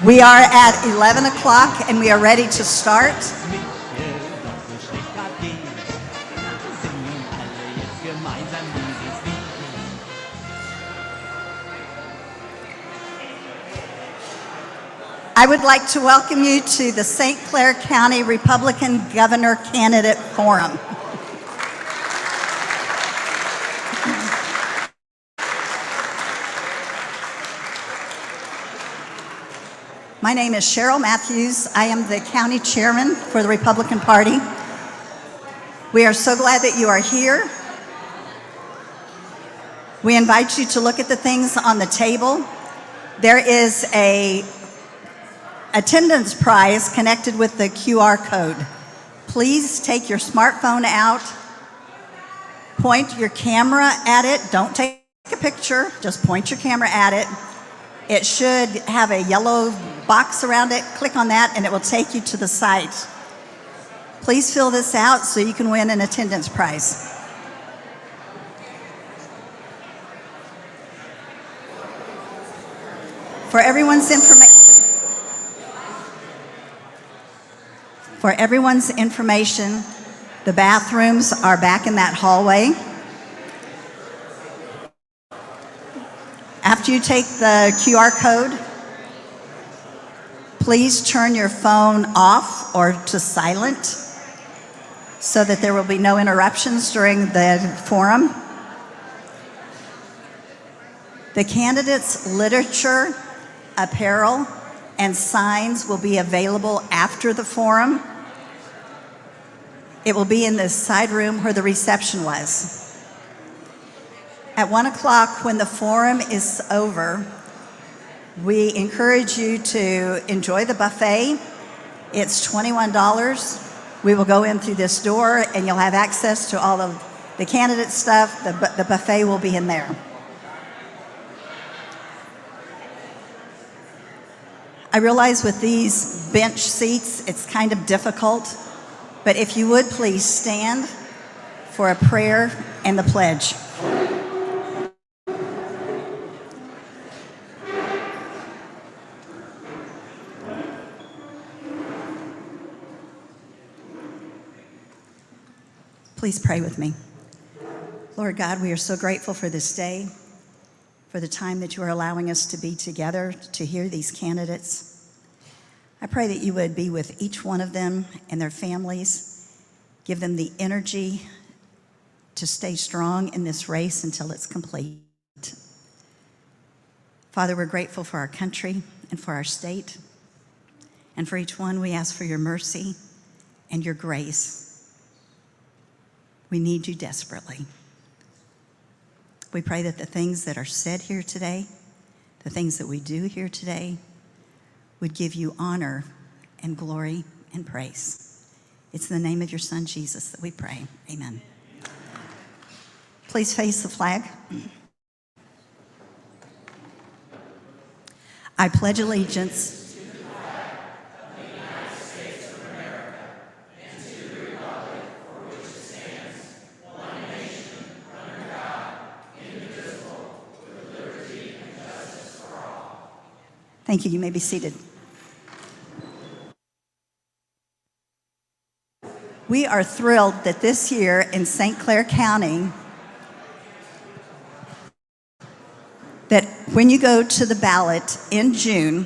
We are at 11 o'clock and we are ready to start. I would like to welcome you to the St. Clair County Republican Governor Candidate Forum. My name is Cheryl Matthews. I am the county chairman for the Republican Party. We are so glad that you are here. We invite you to look at the things on the table. There is an attendance prize connected with the QR code. Please take your smartphone out, point your camera at it. Don't take a picture, just point your camera at it. It should have a yellow box around it. Click on that and it will take you to the site. Please fill this out so you can win an attendance prize. For everyone's information, the bathrooms are back in that hallway. After you take the QR code, please turn your phone off or to silent so that there will be no interruptions during the forum. The candidates' literature, apparel, and signs will be available after the forum. It will be in the side room where the reception was. At 1 o'clock, when the forum is over, we encourage you to enjoy the buffet. It's $21. We will go in through this door and you'll have access to all of the candidate stuff. The buffet will be in there. I realize with these bench seats, it's kind of difficult, but if you would please stand for a prayer and the pledge. Please pray with me. Lord God, we are so grateful for this day, for the time that you are allowing us to be together to hear these candidates. I pray that you would be with each one of them and their families, give them the energy to stay strong in this race until it's complete. Father, we're grateful for our country and for our state, and for each one we ask for your mercy and your grace. We need you desperately. We pray that the things that are said here today, the things that we do here today, would give you honor and glory and praise. It's in the name of your Son, Jesus, that we pray. Amen. Please face the flag. I pledge allegiance Thank you. You may be seated. We are thrilled that this year in St. Clair County, that when you go to the ballot in June,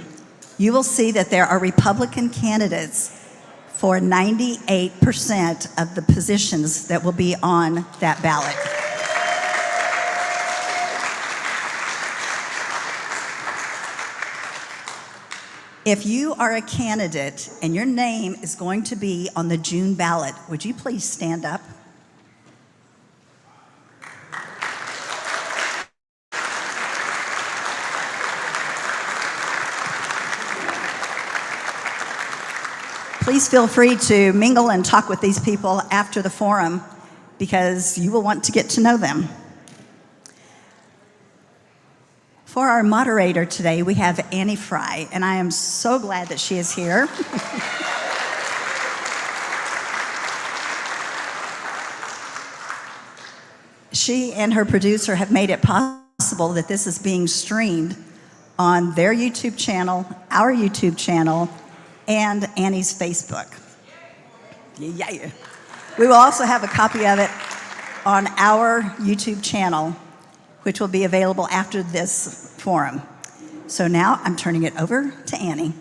you will see that there are Republican candidates for 98% of the positions that will be on that ballot. If you are a candidate and your name is going to be on the June ballot, would you please stand up? Please feel free to mingle and talk with these people after the forum because you will want to get to know them. For our moderator today, we have Annie Frey, and I am so glad that she is here. She and her producer have made it possible that this is being streamed on their YouTube channel, our YouTube channel, and Annie's Facebook. Yeah. We will also have a copy of it on our YouTube channel, which will be available after this forum. So now I'm turning it over to Annie.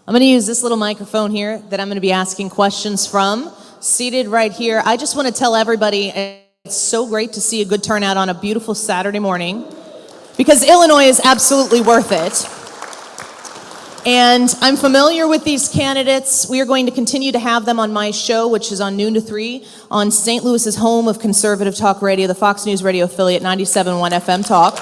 I'm going to use this little microphone here that I'm going to be asking questions from, seated right here. I just want to tell everybody it's so great to see a good turnout on a beautiful Saturday morning, because Illinois is absolutely worth it. And I'm familiar with these candidates. We are going to continue to have them on my show, which is on noon to 3 on St. Louis's home of conservative talk radio, the Fox News radio affiliate 97.1 FM Talk.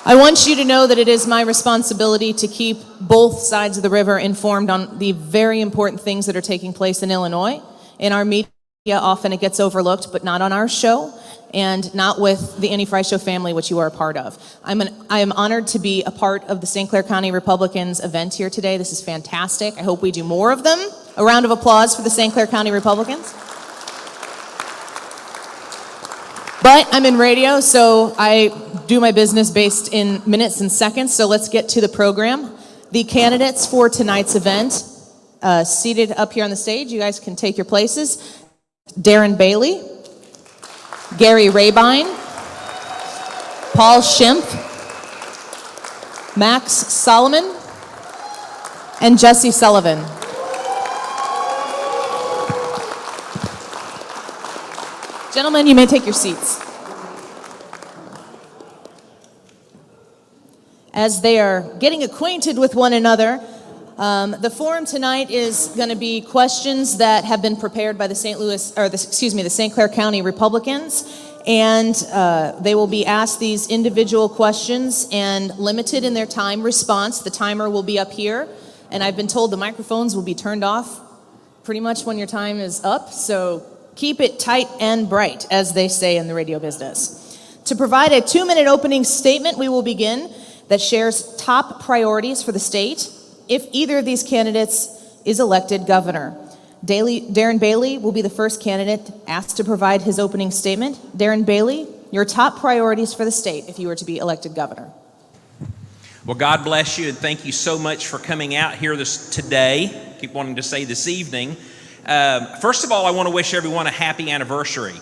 I want you to know that it is my responsibility to keep both sides of the river informed on the very important things that are taking place in Illinois. In our media, often it gets overlooked, but not on our show, and not with the Annie Frey Show family, which you are a part of. I am honored to be a part of the St. Clair County Republicans event here today. This is fantastic. I hope we do more of them. A round of applause for the St. Clair County Republicans. But I'm in radio, so I do my business based in minutes and seconds, so let's get to the program. The candidates for tonight's event, seated up here on the stage, you guys can take your places. Darren Bailey, Gary Rabine, Paul Schimpf, Max Solomon, and Jesse Sullivan. Gentlemen, you may take your seats. As they are getting acquainted with one another, the forum tonight is going to be questions that have been prepared by the St. Clair County Republicans, and they will be asked these individual questions and limited in their time response. The timer will be up here, and I've been told the microphones will be turned off pretty much when your time is up, so keep it tight and bright, as they say in the radio business. To provide a 2-minute opening statement, we will begin that shares top priorities for the state if either of these candidates is elected governor. Darren Bailey will be the first candidate asked to provide his opening statement. Darren Bailey, your top priorities for the state if you were to be elected governor. Well, God bless you, and thank you so much for coming out here today. Keep wanting to say this evening. First of all, I want to wish everyone a happy anniversary.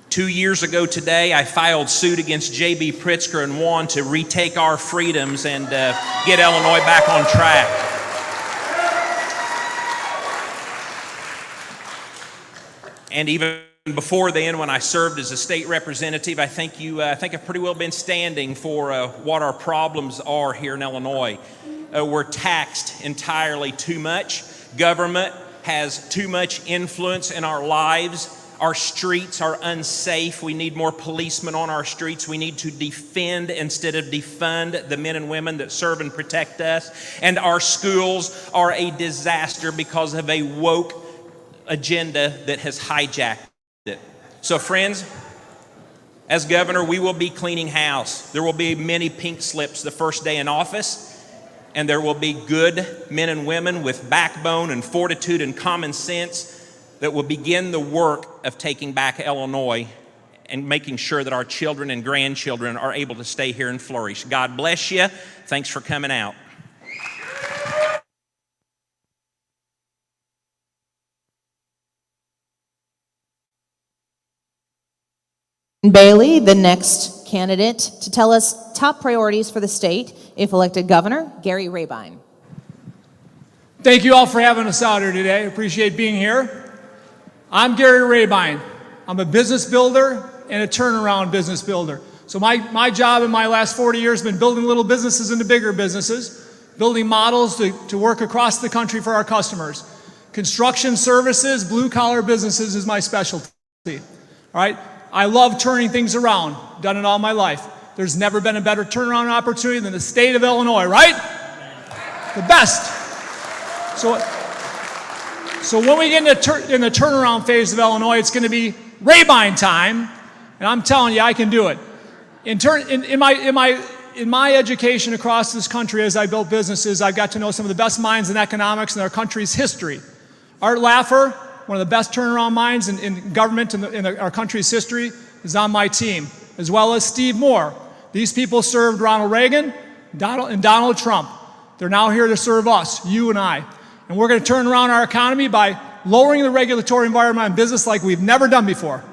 2 years ago today, I filed suit against J.B. Pritzker and won to retake our freedoms and get Illinois back on track. And even before then, when I served as a state representative, I think I've pretty well been standing for what our problems are here in Illinois. We're taxed entirely too much. Government has too much influence in our lives. Our streets are unsafe. We need more policemen on our streets. We need to defend instead of defund the men and women that serve and protect us. And our schools are a disaster because of a woke agenda that has hijacked it. So friends, as governor, we will be cleaning house. There will be many pink slips the first day in office, and there will be good men and women with backbone and fortitude and common sense that will begin the work of taking back Illinois and making sure that our children and grandchildren are able to stay here and flourish. God bless you. Thanks for coming out. Bailey, the next candidate to tell us top priorities for the state if elected governor, Gary Rabine. Thank you all for having us out here today. I appreciate being here. I'm Gary Rabine. I'm a business builder and a turnaround business builder. So my job in my last 40 years has been building little businesses into bigger businesses, building models to work across the country for our customers. Construction services, blue-collar businesses is my specialty. All right? I love turning things around. Done it all my life. There's never been a better turnaround opportunity than the state of Illinois, right? The best. So when we get in the turnaround phase of Illinois, it's going to be Rabine time, and I'm telling you, I can do it. In my education across this country, as I built businesses, I've got to know some of the best minds in economics in our country's history. Art Laffer, one of the best turnaround minds in government in our country's history, is on my team, as well as Steve Moore. These people served Ronald Reagan and Donald Trump. They're now here to serve us, you and I. And we're going to turn around our economy by lowering the regulatory environment on business like we've never done before.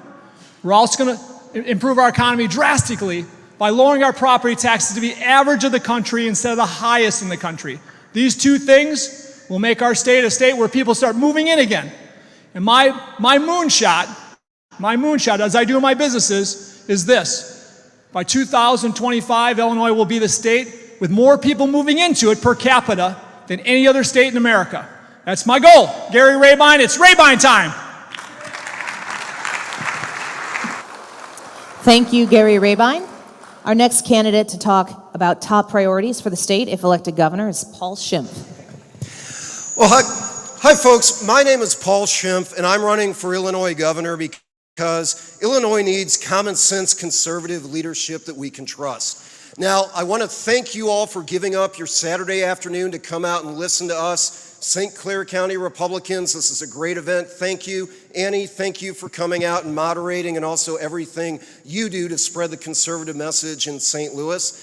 We're also going to improve our economy drastically by lowering our property taxes to be average of the country instead of the highest in the country. These two things will make our state a state where people start moving in again. And my moonshot, as I do in my businesses, is this. By 2025, Illinois will be the state with more people moving into it per capita than any other state in America. That's my goal. Gary Rabine, it's Rabine time. Thank you, Gary Rabine. Our next candidate to talk about top priorities for the state if elected governor is Paul Schimpf. Well, hi folks. My name is Paul Schimpf, and I'm running for Illinois governor because Illinois needs common sense conservative leadership that we can trust. Now, I want to thank you all for giving up your Saturday afternoon to come out and listen to us, St. Clair County Republicans. This is a great event. Thank you. Annie, thank you for coming out and moderating and also everything you do to spread the conservative message in St. Louis.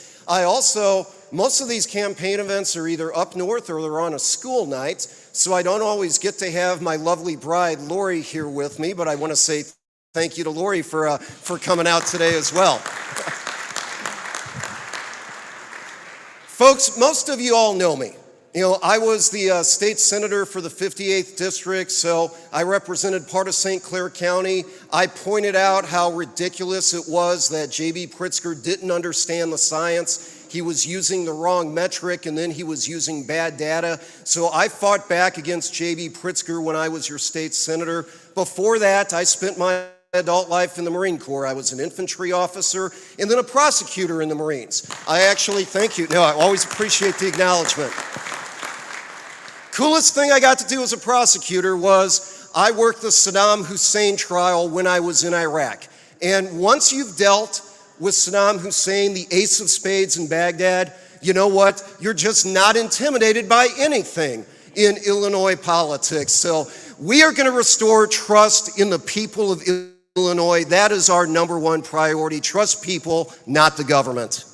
Most of these campaign events are either up north or they're on a school night, so I don't always get to have my lovely bride, Lori, here with me, but I want to say thank you to Lori for coming out today as well. Folks, most of you all know me. I was the state senator for the 58th district, so I represented part of St. Clair County. I pointed out how ridiculous it was that J.B. Pritzker didn't understand the science. He was using the wrong metric, and then he was using bad data. So I fought back against J.B. Pritzker when I was your state senator. Before that, I spent my adult life in the Marine Corps. I was an infantry officer and then a prosecutor in the Marines. Thank you. No, I always appreciate the acknowledgement. Coolest thing I got to do as a prosecutor was I worked the Saddam Hussein trial when I was in Iraq. And once you've dealt with Saddam Hussein, the ace of spades in Baghdad, you know what? You're just not intimidated by anything in Illinois politics. So we are going to restore trust in the people of Illinois. That is our number one priority. Trust people, not the government.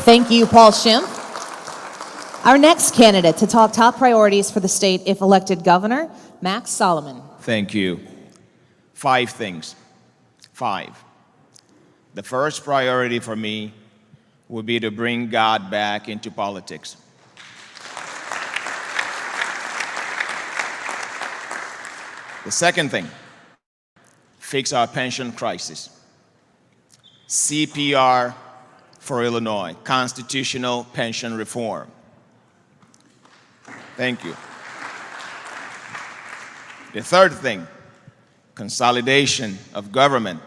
Thank you, Paul Schimpf. Our next candidate to talk top priorities for the state if elected governor, Max Sullivan. Thank you. 5 things. 5. The first priority for me would be to bring God back into politics. The second thing, fix our pension crisis. CPR for Illinois, constitutional pension reform. Thank you. The third thing, consolidation of government.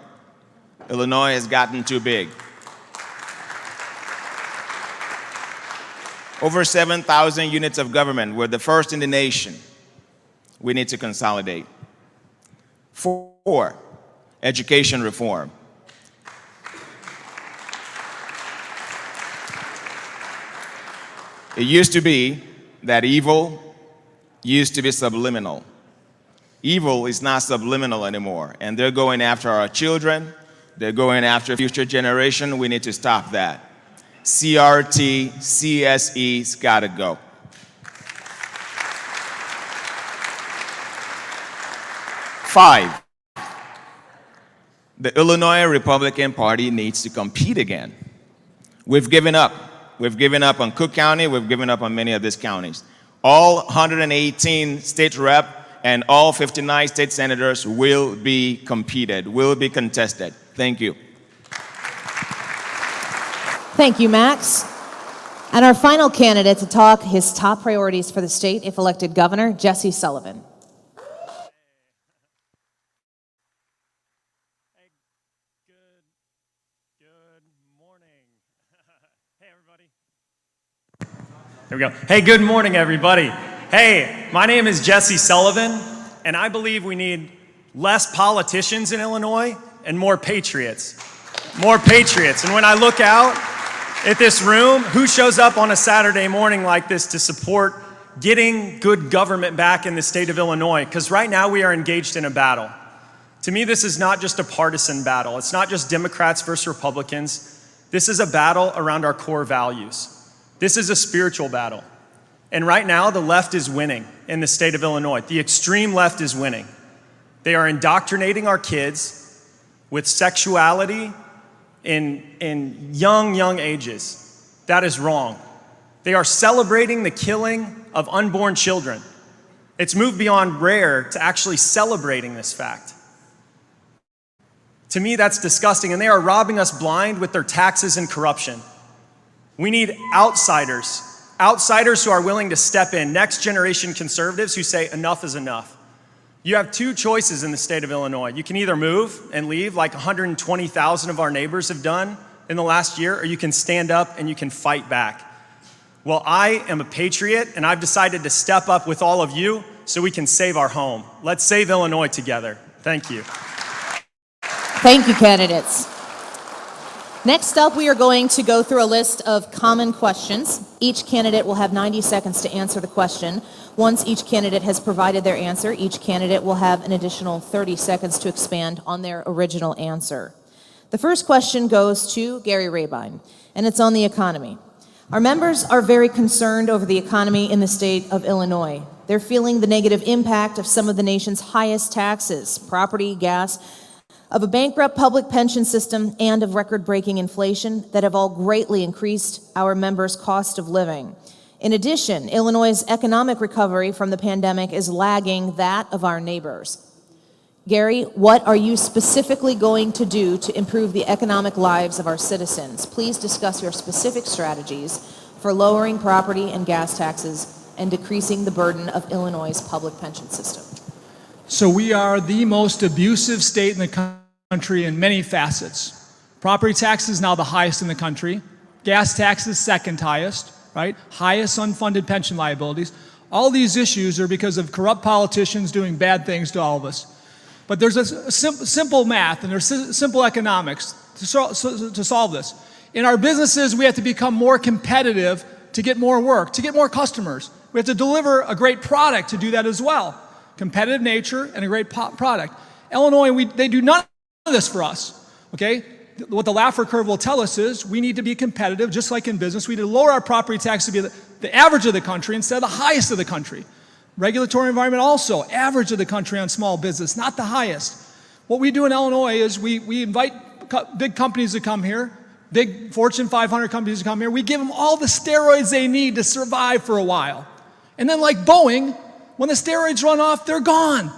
Illinois has gotten too big. Over 7,000 units of government. We're the first in the nation. We need to consolidate. 4, education reform. It used to be that evil used to be subliminal. Evil is not subliminal anymore, and they're going after our children. They're going after future generation. We need to stop that. CRT, CSE's gotta go. 5, the Illinois Republican Party needs to compete again. We've given up. We've given up on Cook County. We've given up on many of these counties. All 118 state rep and all 59 state senators will be competed, will be contested. Thank you. Thank you, Max. And our final candidate to talk his top priorities for the state if elected governor, Jesse Sullivan. There we go. Hey, good morning, everybody. Hey, my name is Jesse Sullivan, and I believe we need less politicians in Illinois and more patriots. More patriots. And when I look out at this room, who shows up on a Saturday morning like this to support getting good government back in the state of Illinois, because right now we are engaged in a battle. To me, this is not just a partisan battle. It's not just Democrats versus Republicans. This is a battle around our core values. This is a spiritual battle. And right now, the left is winning in the state of Illinois. The extreme left is winning. They are indoctrinating our kids with sexuality in young ages. That is wrong. They are celebrating the killing of unborn children. It's moved beyond rare to actually celebrating this fact. To me, that's disgusting, and they are robbing us blind with their taxes and corruption. We need outsiders who are willing to step in, next generation conservatives who say enough is enough. You have two choices in the state of Illinois. You can either move and leave like 120,000 of our neighbors have done in the last year, or you can stand up and you can fight back. Well, I am a patriot, and I've decided to step up with all of you so we can save our home. Let's save Illinois together. Thank you. Thank you, candidates. Next up, we are going to go through a list of common questions. Each candidate will have 90 seconds to answer the question. Once each candidate has provided their answer, each candidate will have an additional 30 seconds to expand on their original answer. The first question goes to Gary Rabine, and it's on the economy. Our members are very concerned over the economy in the state of Illinois. They're feeling the negative impact of some of the nation's highest taxes, property, gas, of a bankrupt public pension system, and of record-breaking inflation that have all greatly increased our members' cost of living. In addition, Illinois' economic recovery from the pandemic is lagging that of our neighbors. Gary, what are you specifically going to do to improve the economic lives of our citizens? Please discuss your specific strategies for lowering property and gas taxes and decreasing the burden of Illinois' public pension system. So we are the most abusive state in the country in many facets. Property tax is now the highest in the country. Gas tax is second highest, right? Highest unfunded pension liabilities. All these issues are because of corrupt politicians doing bad things to all of us. But there's a simple math and there's simple economics to solve this. In our businesses, we have to become more competitive to get more work, to get more customers. We have to deliver a great product to do that as well. Competitive nature and a great product. Illinois, they do none of this for us, okay? What the Laffer curve will tell us is we need to be competitive, just like in business. We need to lower our property tax to be the average of the country instead of the highest of the country. Regulatory environment also, average of the country on small business, not the highest. What we do in Illinois is we invite big companies to come here, big Fortune 500 companies to come here. We give them all the steroids they need to survive for a while. And then like Boeing, when the steroids run off, they're gone.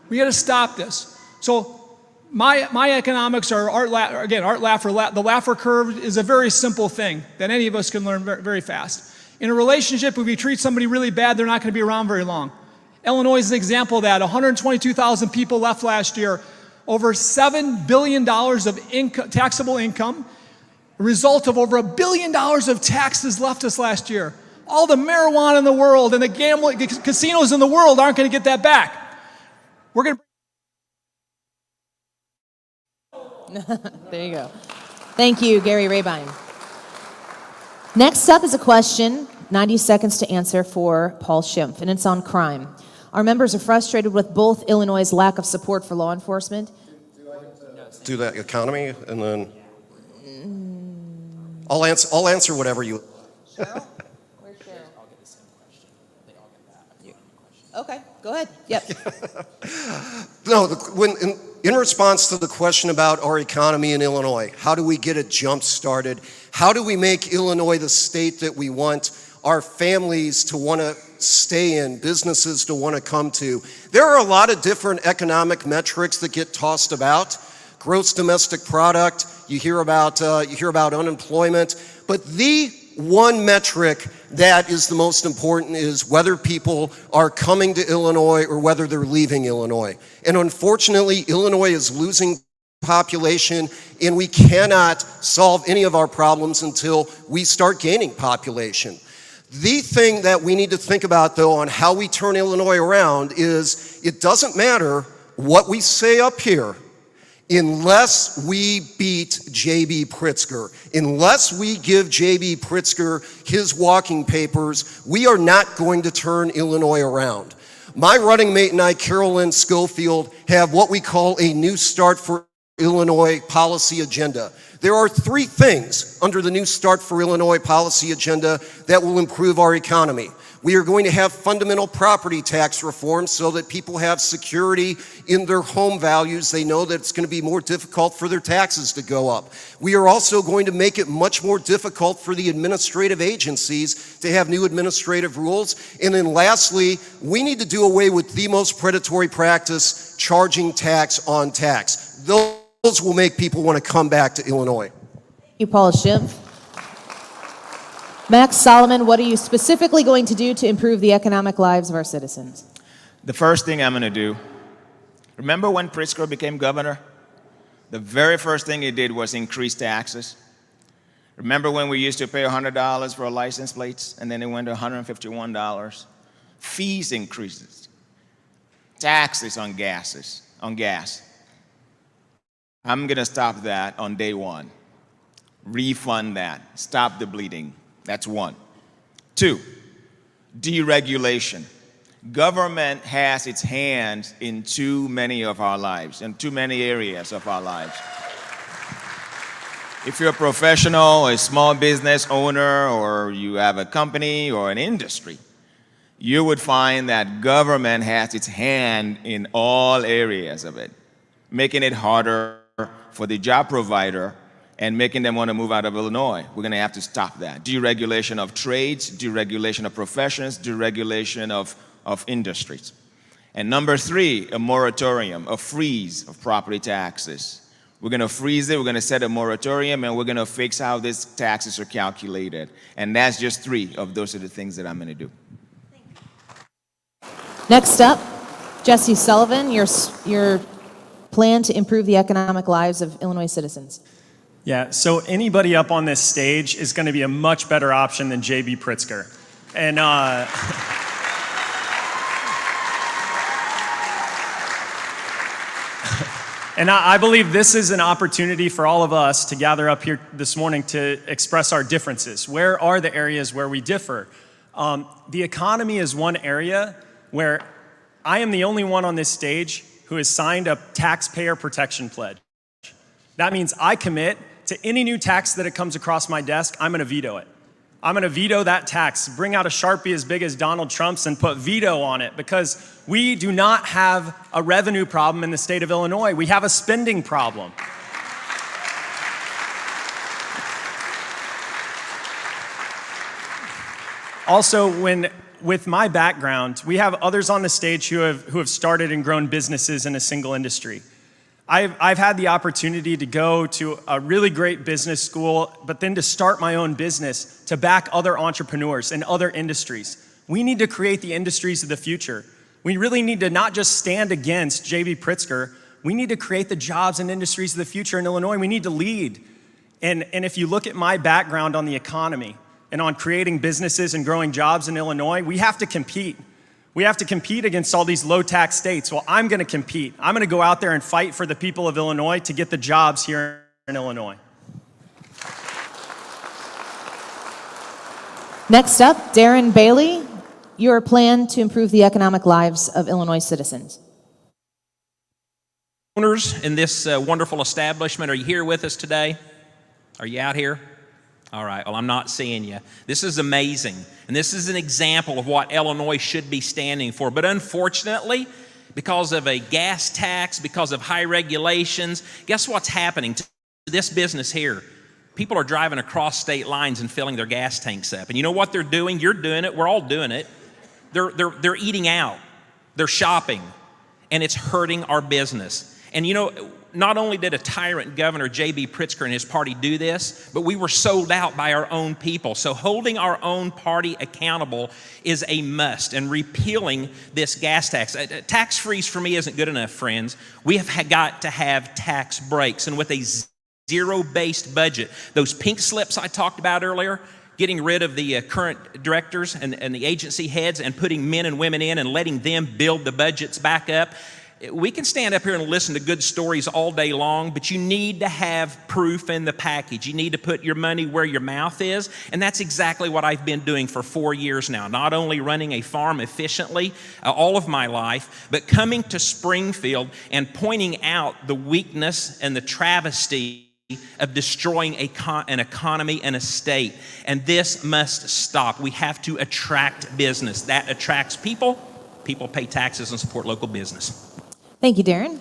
We got to stop this. So my economics are Art Laffer. The Laffer curve is a very simple thing that any of us can learn very, very fast. In a relationship, if we treat somebody really bad, they're not going to be around very long. Illinois is an example of that. 122,000 people left last year. Over $7 billion of taxable income, a result of over $1 billion of taxes left us last year. All the marijuana in the world and the gambling casinos in the world aren't going to get that back. We're going to. There you go. Thank you, Gary Rabine. Next up is a question, 90 seconds to answer for Paul Schimpf, and it's on crime. Our members are frustrated with both Illinois' lack of support for law enforcement. Do that economy, and then I'll answer whatever you. Cheryl? Where's Cheryl? I'll get the same question. They all get that. Okay, go ahead. Yep. No, in response to the question about our economy in Illinois, how do we get it jump started? How do we make Illinois the state that we want our families to want to stay in, businesses to want to come to? There are a lot of different economic metrics that get tossed about. Gross domestic product, you hear about unemployment, but the one metric that is the most important is whether people are coming to Illinois or whether they're leaving Illinois. And unfortunately, Illinois is losing population, and we cannot solve any of our problems until we start gaining population. The thing that we need to think about, though, on how we turn Illinois around is it doesn't matter what we say up here. Unless we beat J.B. Pritzker, unless we give J.B. Pritzker his walking papers, we are not going to turn Illinois around. My running mate and I, Carolyn Schofield, have what we call a New Start for Illinois policy agenda. There are 3 things under the New Start for Illinois policy agenda that will improve our economy. We are going to have fundamental property tax reform so that people have security in their home values. They know that it's going to be more difficult for their taxes to go up. We are also going to make it much more difficult for the administrative agencies to have new administrative rules. And then lastly, we need to do away with the most predatory practice, charging tax on tax. Those will make people want to come back to Illinois. Thank you, Paul Schimpf. Max Solomon, what are you specifically going to do to improve the economic lives of our citizens? The first thing I'm going to do, remember when Pritzker became governor? The very first thing he did was increase taxes. Remember when we used to pay $100 for license plates, and then it went to $151? Fees increases. Taxes on gas. I'm going to stop that on day one. Refund that. Stop the bleeding. That's 1. 2, deregulation. Government has its hands in too many of our lives, in too many areas of our lives. If you're a professional, a small business owner, or you have a company or an industry, you would find that government has its hand in all areas of it, making it harder for the job provider and making them want to move out of Illinois. We're going to have to stop that. Deregulation of trades, deregulation of professions, deregulation of industries. And number 3, a moratorium, a freeze of property taxes. We're going to freeze it, we're going to set a moratorium, and we're going to fix how these taxes are calculated. And that's just 3 of those are the things that I'm going to do. Next up, Jesse Sullivan, your plan to improve the economic lives of Illinois citizens. Yeah, so anybody up on this stage is going to be a much better option than J.B. Pritzker. And I believe this is an opportunity for all of us to gather up here this morning to express our differences. Where are the areas where we differ? The economy is one area where I am the only one on this stage who has signed a taxpayer protection pledge. That means I commit to any new tax that it comes across my desk, I'm going to veto it. I'm going to veto that tax, bring out a Sharpie as big as Donald Trump's and put veto on it, because we do not have a revenue problem in the state of Illinois. We have a spending problem. Also, with my background, we have others on the stage who have started and grown businesses in a single industry. I've had the opportunity to go to a really great business school, but then to start my own business to back other entrepreneurs in other industries. We need to create the industries of the future. We really need to not just stand against J.B. Pritzker. We need to create the jobs and industries of the future in Illinois. We need to lead. And if you look at my background on the economy and on creating businesses and growing jobs in Illinois, we have to compete. We have to compete against all these low-tax states. Well, I'm going to compete. I'm going to go out there and fight for the people of Illinois to get the jobs here in Illinois. Next up, Darren Bailey, your plan to improve the economic lives of Illinois citizens. Owners in this wonderful establishment, are you here with us today? Are you out here? All right, well, I'm not seeing you. This is amazing, and this is an example of what Illinois should be standing for. But unfortunately, because of a gas tax, because of high regulations, guess what's happening to this business here? People are driving across state lines and filling their gas tanks up. And you know what they're doing? You're doing it. We're all doing it. They're eating out. They're shopping, and it's hurting our business. And you know, not only did a tyrant governor, J.B. Pritzker and his party do this, but we were sold out by our own people. So holding our own party accountable is a must, and repealing this gas tax. Tax freeze for me isn't good enough, friends. We have got to have tax breaks. And with a zero-based budget, those pink slips I talked about earlier, getting rid of the current directors and the agency heads and putting men and women in and letting them build the budgets back up, we can stand up here and listen to good stories all day long, but you need to have proof in the package. You need to put your money where your mouth is, and that's exactly what I've been doing for 4 years now. Not only running a farm efficiently all of my life, but coming to Springfield and pointing out the weakness and the travesty of destroying an economy and a state. And this must stop. We have to attract business. That attracts people. People pay taxes and support local business. Thank you, Darren.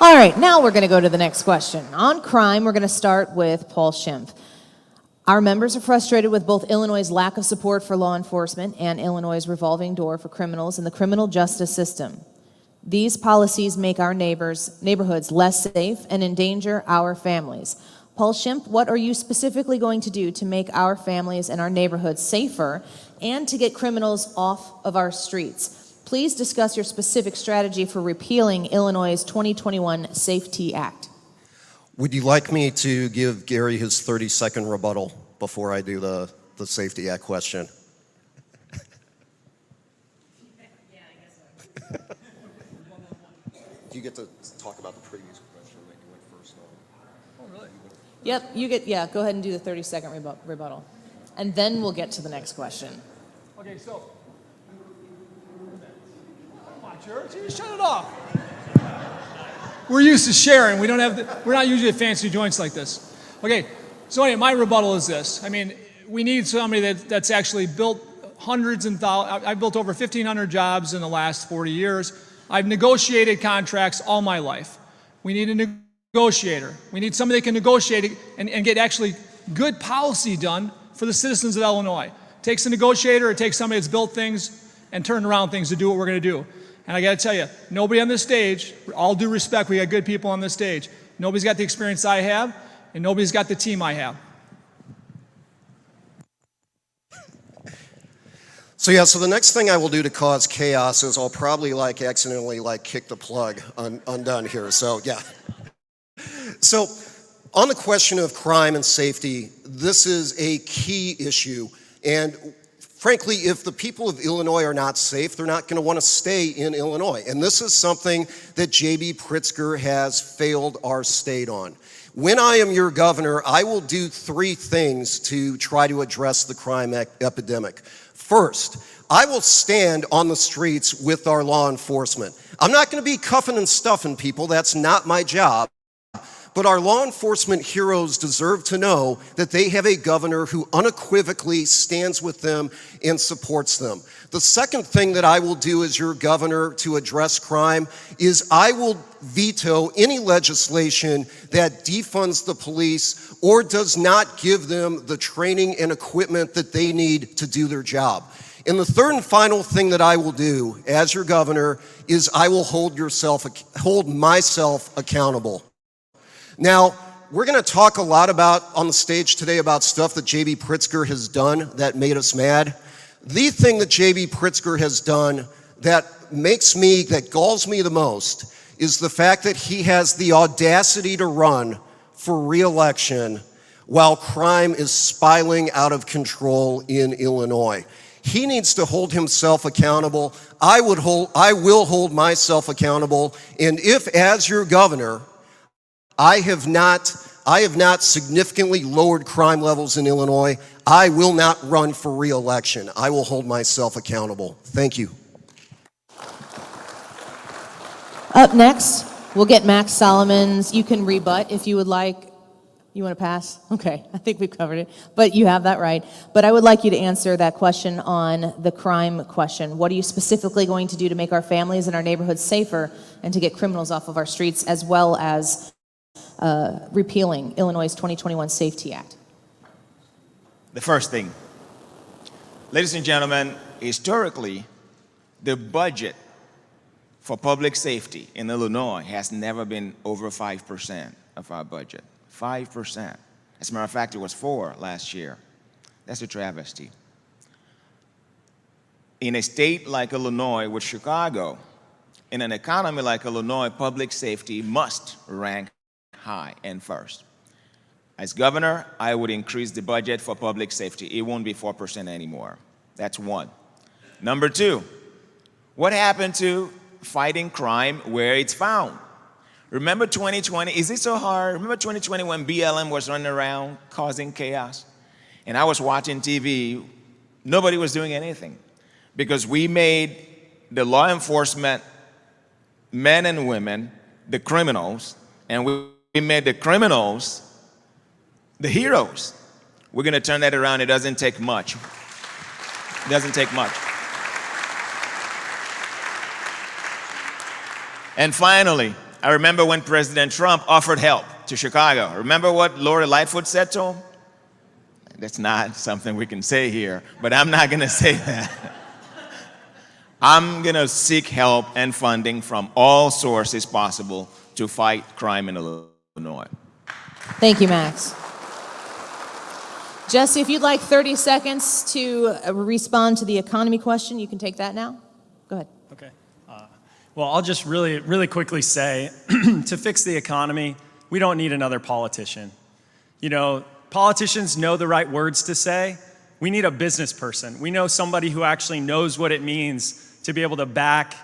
All right, now we're going to go to the next question. On crime, we're going to start with Paul Schimpf. Our members are frustrated with both Illinois' lack of support for law enforcement and Illinois' revolving door for criminals in the criminal justice system. These policies make our neighborhoods less safe and endanger our families. Paul Schimpf, what are you specifically going to do to make our families and our neighborhoods safer and to get criminals off of our streets? Please discuss your specific strategy for repealing Illinois' 2021 Safety Act. Would you like me to give Gary his 30-second rebuttal before I do the Safety Act question? Yeah, I guess so. Do you get to talk about the previous question that you went first on? Oh, really? Yep, go ahead and do the 30-second rebuttal. And then we'll get to the next question. Okay, so. Come on, George, you shut it off. We're used to sharing. We're not usually at fancy joints like this. Okay, so anyway, my rebuttal is this. I mean, we need somebody that's actually built hundreds and thousands. I've built over 1,500 jobs in the last 40 years. I've negotiated contracts all my life. We need a negotiator. We need somebody that can negotiate and get actually good policy done for the citizens of Illinois. It takes a negotiator, it takes somebody that's built things and turned around things to do what we're going to do. And I got to tell you, nobody on this stage, all due respect, we got good people on this stage. Nobody's got the experience I have, and nobody's got the team I have. So the next thing I will do to cause chaos is I'll probably accidentally kick the plug undone here. So yeah. So on the question of crime and safety, this is a key issue. And frankly, if the people of Illinois are not safe, they're not going to want to stay in Illinois. And this is something that J.B. Pritzker has failed our state on. When I am your governor, I will do 3 things to try to address the crime epidemic. First, I will stand on the streets with our law enforcement. I'm not going to be cuffing and stuffing people. That's not my job. But our law enforcement heroes deserve to know that they have a governor who unequivocally stands with them and supports them. The second thing that I will do as your governor to address crime is I will veto any legislation that defunds the police or does not give them the training and equipment that they need to do their job. And the third and final thing that I will do as your governor is I will hold myself accountable. Now, we're going to talk a lot on the stage today about stuff that J.B. Pritzker has done that made us mad. The thing that J.B. Pritzker has done that galls me the most is the fact that he has the audacity to run for re-election while crime is spiraling out of control in Illinois. He needs to hold himself accountable. I will hold myself accountable. And if, as your governor, I have not significantly lowered crime levels in Illinois, I will not run for re-election. I will hold myself accountable. Thank you. Up next, we'll get Max Solomon's. You can rebut if you would like. You want to pass? Okay, I think we've covered it, but you have that right. But I would like you to answer that question on the crime question. What are you specifically going to do to make our families and our neighborhoods safer and to get criminals off of our streets, as well as repealing Illinois' 2021 Safety Act? The first thing, ladies and gentlemen, historically, the budget for public safety in Illinois has never been over 5% of our budget. 5%. As a matter of fact, it was 4% last year. That's a travesty. In a state like Illinois with Chicago, in an economy like Illinois, public safety must rank high and first. As governor, I would increase the budget for public safety. It won't be 4% anymore. That's one. Number two, what happened to fighting crime where it's found. Remember 2020? Is it so hard? Remember 2020 when BLM was running around causing chaos? And I was watching TV. Nobody was doing anything because we made the law enforcement, men and women, the criminals, and we made the criminals the heroes. We're going to turn that around. It doesn't take much. It doesn't take much. And finally, I remember when President Trump offered help to Chicago. Remember what Lori Lightfoot said to him? That's not something we can say here, but I'm not going to say that. I'm going to seek help and funding from all sources possible to fight crime in Illinois. Thank you, Max. Jesse, if you'd like 30 seconds to respond to the economy question, you can take that now. Go ahead. Okay. Well, I'll just really quickly say, to fix the economy, we don't need another politician. You know, politicians know the right words to say. We need a business person. We know somebody who actually knows what it means to be able to back,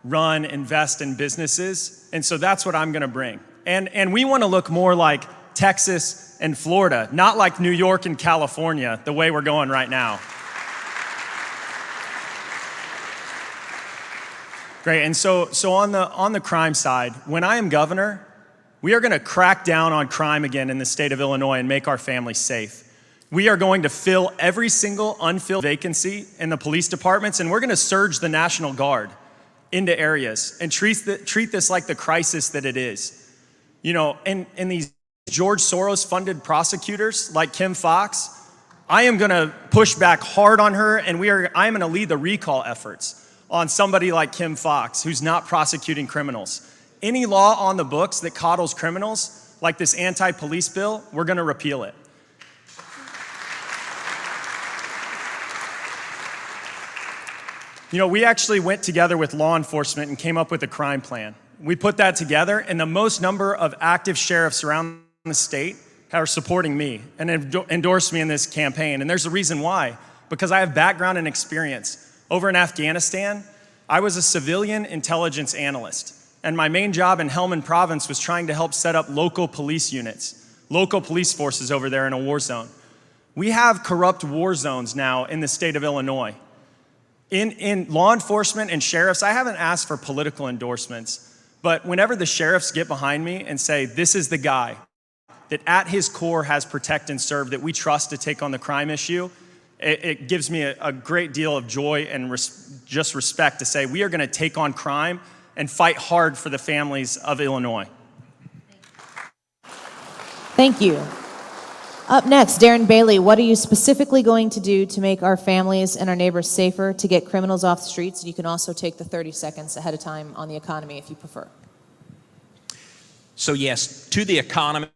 run, invest in businesses. And so that's what I'm going to bring. And we want to look more like Texas and Florida, not like New York and California, the way we're going right now. Great, and so on the crime side, when I am governor, we are going to crack down on crime again in the state of Illinois and make our families safe. We are going to fill every single unfilled vacancy in the police departments, and we're going to surge the National Guard into areas and treat this like the crisis that it is. You know, and these George Soros-funded prosecutors like Kim Foxx, I am going to push back hard on her, and I am going to lead the recall efforts on somebody like Kim Foxx, who's not prosecuting criminals. Any law on the books that coddles criminals, like this anti-police bill, we're going to repeal it. You know, we actually went together with law enforcement and came up with a crime plan. We put that together, and the most number of active sheriffs around the state are supporting me and endorsed me in this campaign. And there's a reason why, because I have background and experience. Over in Afghanistan, I was a civilian intelligence analyst, and my main job in Helmand Province was trying to help set up local police units, local police forces over there in a war zone. We have corrupt war zones now in the state of Illinois. In law enforcement and sheriffs, I haven't asked for political endorsements, but whenever the sheriffs get behind me and say, this is the guy that at his core has protect and serve, that we trust to take on the crime issue, it gives me a great deal of joy and just respect to say we are going to take on crime and fight hard for the families of Illinois. Thank you. Up next, Darren Bailey, what are you specifically going to do to make our families and our neighbors safer, to get criminals off the streets? You can also take the 30 seconds ahead of time on the economy if you prefer. So yes, to the economy,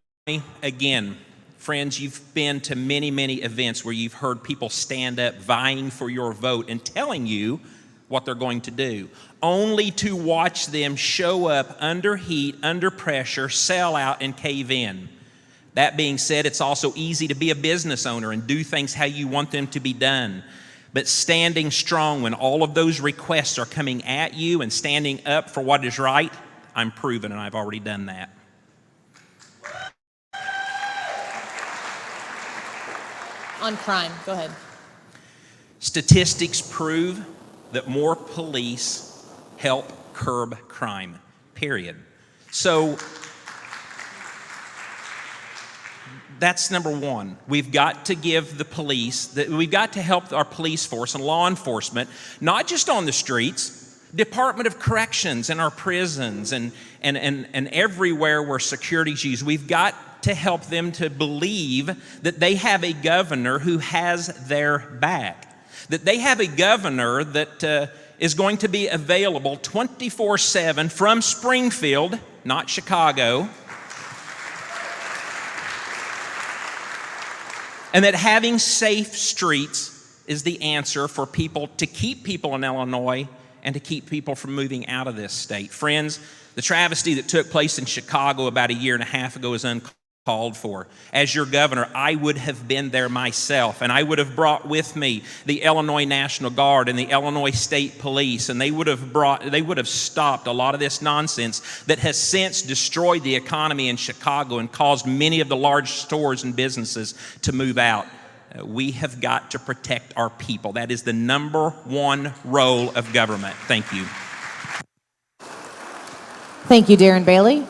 again, friends, you've been to many, many events where you've heard people stand up vying for your vote and telling you what they're going to do, only to watch them show up under heat, under pressure, sell out, and cave in. That being said, it's also easy to be a business owner and do things how you want them to be done. But standing strong when all of those requests are coming at you and standing up for what is right, I'm proven, and I've already done that. On crime, go ahead. Statistics prove that more police help curb crime, period. So that's number one. We've got to give the police, we've got to help our police force and law enforcement, not just on the streets, Department of Corrections and our prisons and everywhere where security is used. We've got to help them to believe that they have a governor who has their back, that they have a governor that is going to be available 24/7 from Springfield, not Chicago, and that having safe streets is the answer for people, to keep people in Illinois and to keep people from moving out of this state. Friends, the travesty that took place in Chicago about a year and a half ago is uncalled called for. As your governor, I would have been there myself, and I would have brought with me the Illinois National Guard and the Illinois State Police, and they would have stopped a lot of this nonsense that has since destroyed the economy in Chicago and caused many of the large stores and businesses to move out. We have got to protect our people. That is the number one role of government. Thank you. Thank you, Darren Bailey.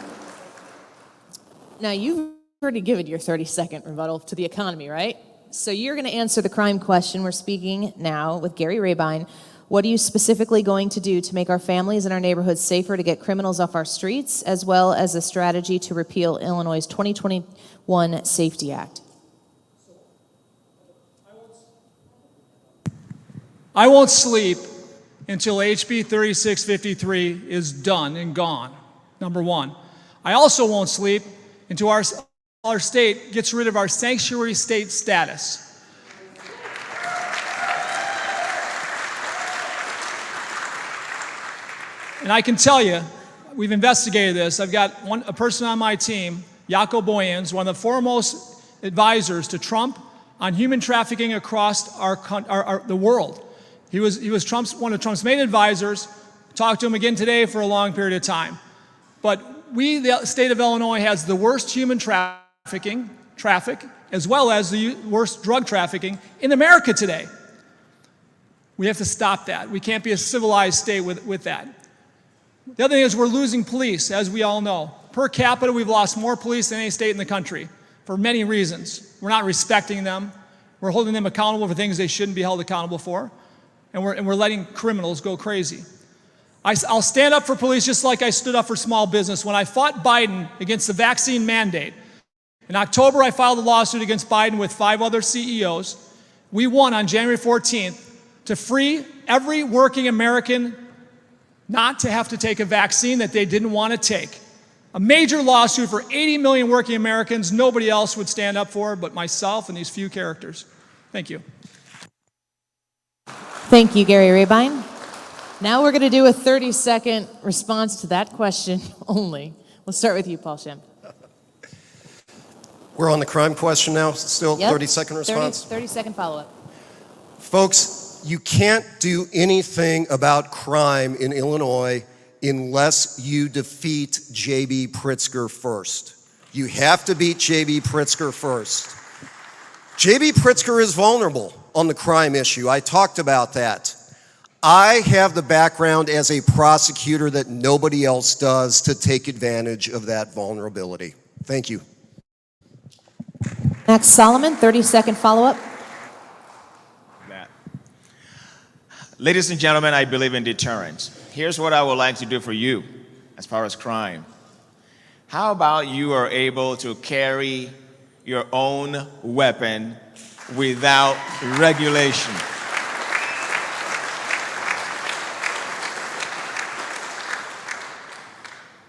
Now, you've already given your 30-second rebuttal to the economy, right? So you're going to answer the crime question. We're speaking now with Gary Rabine. What are you specifically going to do to make our families and our neighborhoods safer, to get criminals off our streets, as well as a strategy to repeal Illinois' 2021 Safety Act? I won't sleep until HB 3653 is done and gone, number one. I also won't sleep until our state gets rid of our sanctuary state status. And I can tell you, we've investigated this. I've got a person on my team, Jaco Boyens, one of the foremost advisors to Trump on human trafficking across the world. He was one of Trump's main advisors. Talked to him again today for a long period of time. But the state of Illinois has the worst human traffic, as well as the worst drug trafficking in America today. We have to stop that. We can't be a civilized state with that. The other thing is we're losing police, as we all know. Per capita, we've lost more police than any state in the country for many reasons. We're not respecting them. We're holding them accountable for things they shouldn't be held accountable for. And we're letting criminals go crazy. I'll stand up for police just like I stood up for small business. When I fought Biden against the vaccine mandate, in October I filed a lawsuit against Biden with 5 other CEOs. We won on January 14th to free every working American not to have to take a vaccine that they didn't want to take. A major lawsuit for 80 million working Americans nobody else would stand up for but myself and these few characters. Thank you. Thank you, Gary Rabine. Now we're going to do a 30-second response to that question only. We'll start with you, Paul Schimpf. We're on the crime question now, still Yep. 30-second response? 30-second follow-up. Folks, you can't do anything about crime in Illinois unless you defeat J.B. Pritzker first. You have to beat J.B. Pritzker first. J.B. Pritzker is vulnerable on the crime issue. I talked about that. I have the background as a prosecutor that nobody else does to take advantage of that vulnerability. Thank you. Next, Solomon, 30-second follow-up. Ladies and gentlemen, I believe in deterrence. Here's what I would like to do for you as far as crime. How about you are able to carry your own weapon without regulation?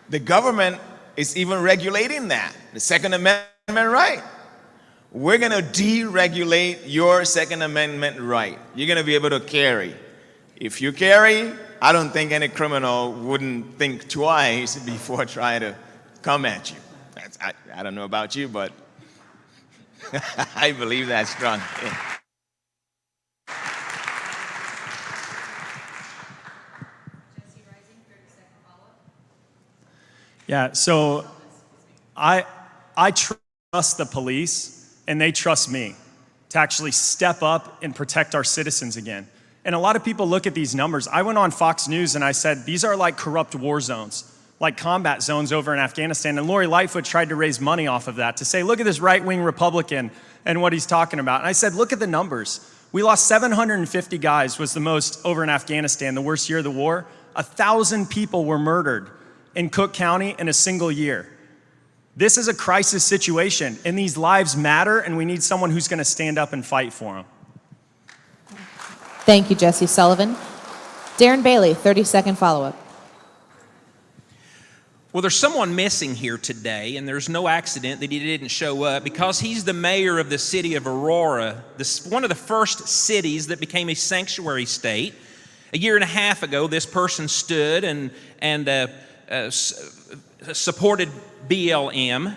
The government is even regulating that, the Second Amendment right. We're going to deregulate your Second Amendment right. You're going to be able to carry. If you carry, I don't think any criminal wouldn't think twice before trying to come at you. I don't know about you, but I believe that's strong. Yeah, so I trust the police, and they trust me to actually step up and protect our citizens again. And a lot of people look at these numbers. I went on Fox News and I said, these are like corrupt war zones, like combat zones over in Afghanistan. And Lori Lightfoot tried to raise money off of that to say, look at this right-wing Republican and what he's talking about. And I said, look at the numbers. We lost 750 guys, was the most over in Afghanistan, the worst year of the war. 1,000 people were murdered in Cook County in a single year. This is a crisis situation, and these lives matter, and we need someone who's going to stand up and fight for them. Thank you, Jesse Sullivan. Darren Bailey, 30-second follow-up. Well, there's someone missing here today, and there's no accident that he didn't show up because he's the mayor of the city of Aurora, one of the first cities that became a sanctuary state. A year and a half ago, this person stood and supported BLM.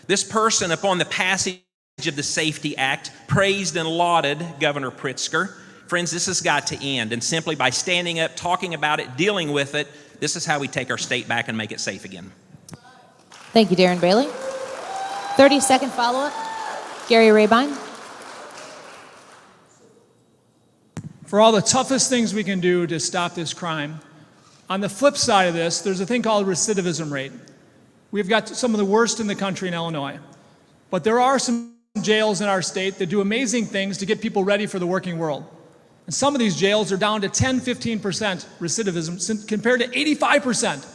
This person, upon the passage of the Safety Act, praised and lauded Governor Pritzker. Friends, this has got to end, and simply by standing up, talking about it, dealing with it, this is how we take our state back and make it safe again. Thank you, Darren Bailey. 30-second follow-up. Gary Rabine. For all the toughest things we can do to stop this crime, on the flip side of this, there's a thing called recidivism rate. We've got some of the worst in the country in Illinois. But there are some jails in our state that do amazing things to get people ready for the working world. And some of these jails are down to 10, 15% recidivism compared to 85%.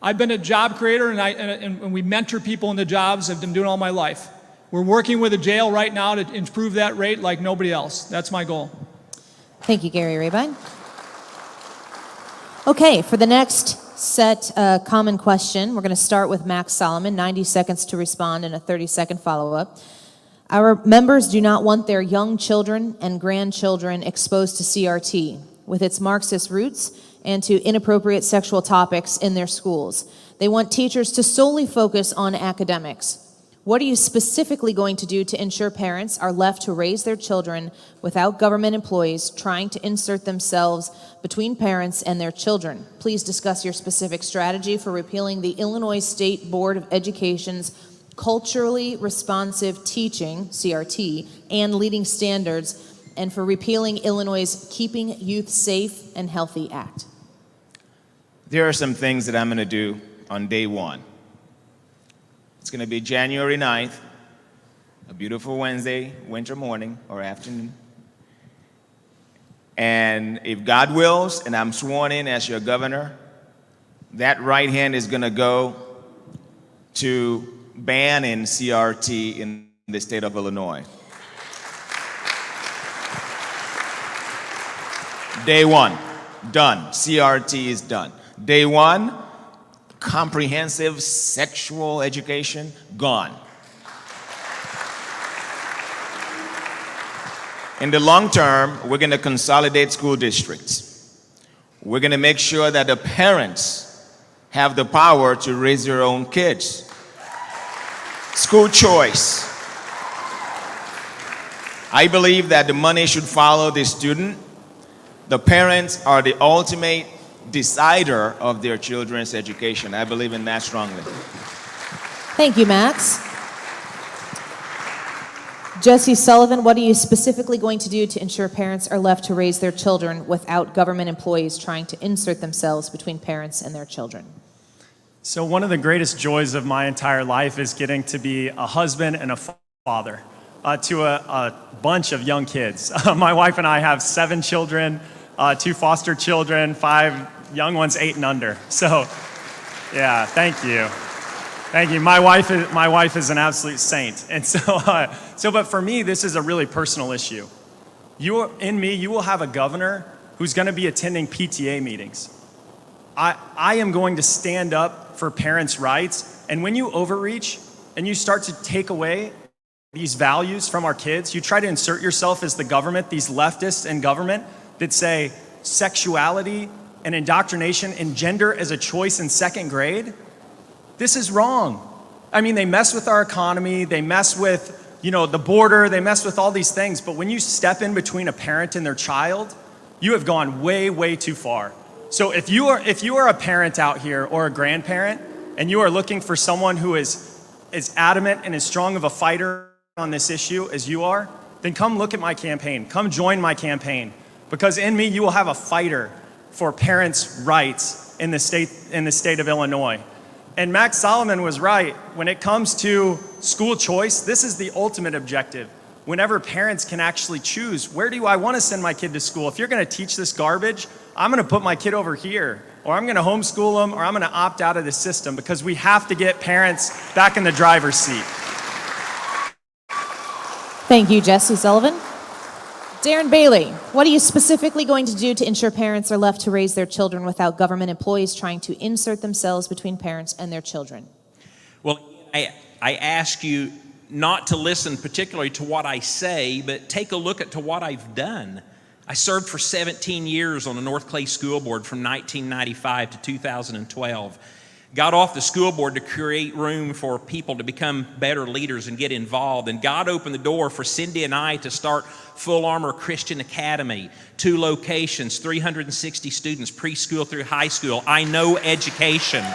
I've been a job creator and we mentor people into jobs. I've been doing all my life. We're working with a jail right now to improve that rate like nobody else. That's my goal. Thank you, Gary Rabine. Okay, for the next set common question, we're going to start with Max Solomon, 90 seconds to respond and a 30-second follow-up. Our members do not want their young children and grandchildren exposed to CRT with its Marxist roots and to inappropriate sexual topics in their schools. They want teachers to solely focus on academics. What are you specifically going to do to ensure parents are left to raise their children without government employees trying to insert themselves between parents and their children? Please discuss your specific strategy for repealing the Illinois State Board of Education's Culturally Responsive Teaching, CRT, and Leading Standards, and for repealing Illinois' Keeping Youth Safe and Healthy Act. There are some things that I'm going to do on day one. It's going to be January 9th, a beautiful Wednesday, winter morning or afternoon. And if God wills, and I'm sworn in as your governor, that right hand is going to go to banning CRT in the state of Illinois. Day one, done. CRT is done. Day one, comprehensive sexual education, gone. In the long term, we're going to consolidate school districts. We're going to make sure that the parents have the power to raise their own kids. School choice. I believe that the money should follow the student. The parents are the ultimate decider of their children's education. I believe in that strongly. Thank you, Max. Jesse Sullivan, what are you specifically going to do to ensure parents are left to raise their children without government employees trying to insert themselves between parents and their children? So one of the greatest joys of my entire life is getting to be a husband and a father to a bunch of young kids. My wife and I have 7 children, 2 foster children, 5 young ones, 8 and under. So, yeah, thank you. Thank you. My wife is an absolute saint. And but for me, this is a really personal issue. You will have a governor who's going to be attending PTA meetings. I am going to stand up for parents' rights. And when you overreach and you start to take away these values from our kids, you try to insert yourself as the government, these leftists in government that say sexuality and indoctrination and gender as a choice in 2nd grade. This is wrong. I mean, they mess with our economy, they mess with, the border, they mess with all these things. But when you step in between a parent and their child, you have gone way, way too far. So if you are a parent out here or a grandparent and you are looking for someone who is as adamant and as strong of a fighter on this issue as you are, then come look at my campaign. Come join my campaign. Because in me, you will have a fighter for parents' rights in the state of Illinois. And Max Solomon was right. When it comes to school choice, this is the ultimate objective. Whenever parents can actually choose, where do I want to send my kid to school? If you're going to teach this garbage, I'm going to put my kid over here, or I'm going to homeschool them, or I'm going to opt out of the system, because we have to get parents back in the driver's seat. Thank you, Jesse Sullivan. Darren Bailey, what are you specifically going to do to ensure parents are left to raise their children without government employees trying to insert themselves between parents and their children? Well, I ask you not to listen particularly to what I say, but take a look at what I've done. I served for 17 years on the North Clay School Board from 1995 to 2012. got off the school board to create room for people to become better leaders and get involved. And God opened the door for Cindy and I to start Full Armor Christian Academy, 2 locations, 360 students, preschool through high school. I know education.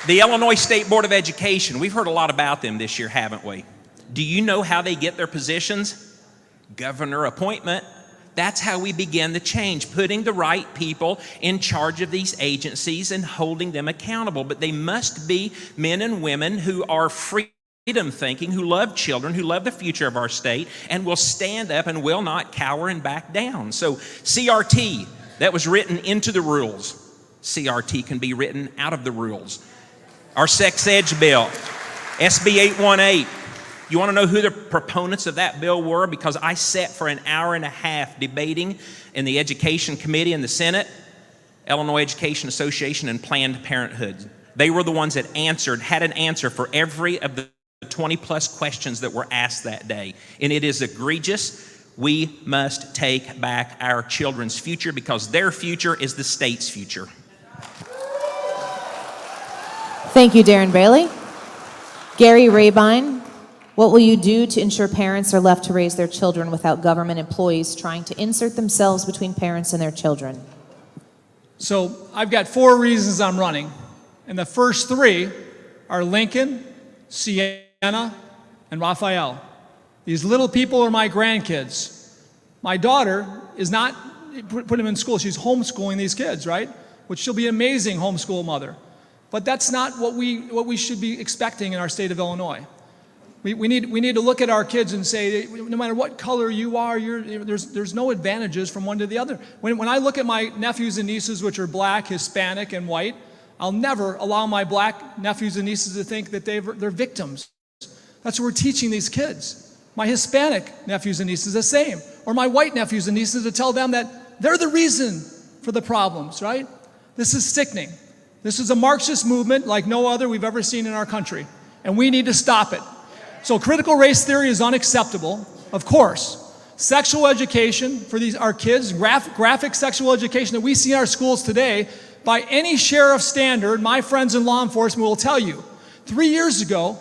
The Illinois State Board of Education, we've heard a lot about them this year, haven't we? Do you know how they get their positions? Governor appointment. That's how we begin the change, putting the right people in charge of these agencies and holding them accountable. But they must be men and women who are freedom thinking, who love children, who love the future of our state, and will stand up and will not cower and back down. So CRT, that was written into the rules. CRT can be written out of the rules. Our sex ed bill, SB 818. You want to know who the proponents of that bill were? Because I sat for an hour and a half debating in the Education Committee in the Senate, Illinois Education Association, and Planned Parenthood. They were the ones that had an answer for every of the 20 plus questions that were asked that day. And it is egregious. We must take back our children's future because their future is the state's future. Thank you, Darren Bailey. Gary Rabine. What will you do to ensure parents are left to raise their children without government employees trying to insert themselves between parents and their children? So I've got 4 reasons I'm running. And the first 3 are Lincoln, Sienna, and Raphael. These little people are my grandkids. My daughter is not putting them in school. She's homeschooling these kids, right? Which she'll be an amazing homeschool mother. But that's not what we should be expecting in our state of Illinois. We need to look at our kids and say, no matter what color you are, there's no advantages from one to the other. When I look at my nephews and nieces, which are black, Hispanic, and white, I'll never allow my black nephews and nieces to think that they're victims. That's what we're teaching these kids. My Hispanic nephews and nieces the same. Or my white nephews and nieces to tell them that they're the reason for the problems, right? This is sickening. This is a Marxist movement like no other we've ever seen in our country. And we need to stop it. So critical race theory is unacceptable, of course. Sexual education for our kids, graphic sexual education that we see in our schools today, by any sheriff standard, my friends in law enforcement will tell you, 3 years ago,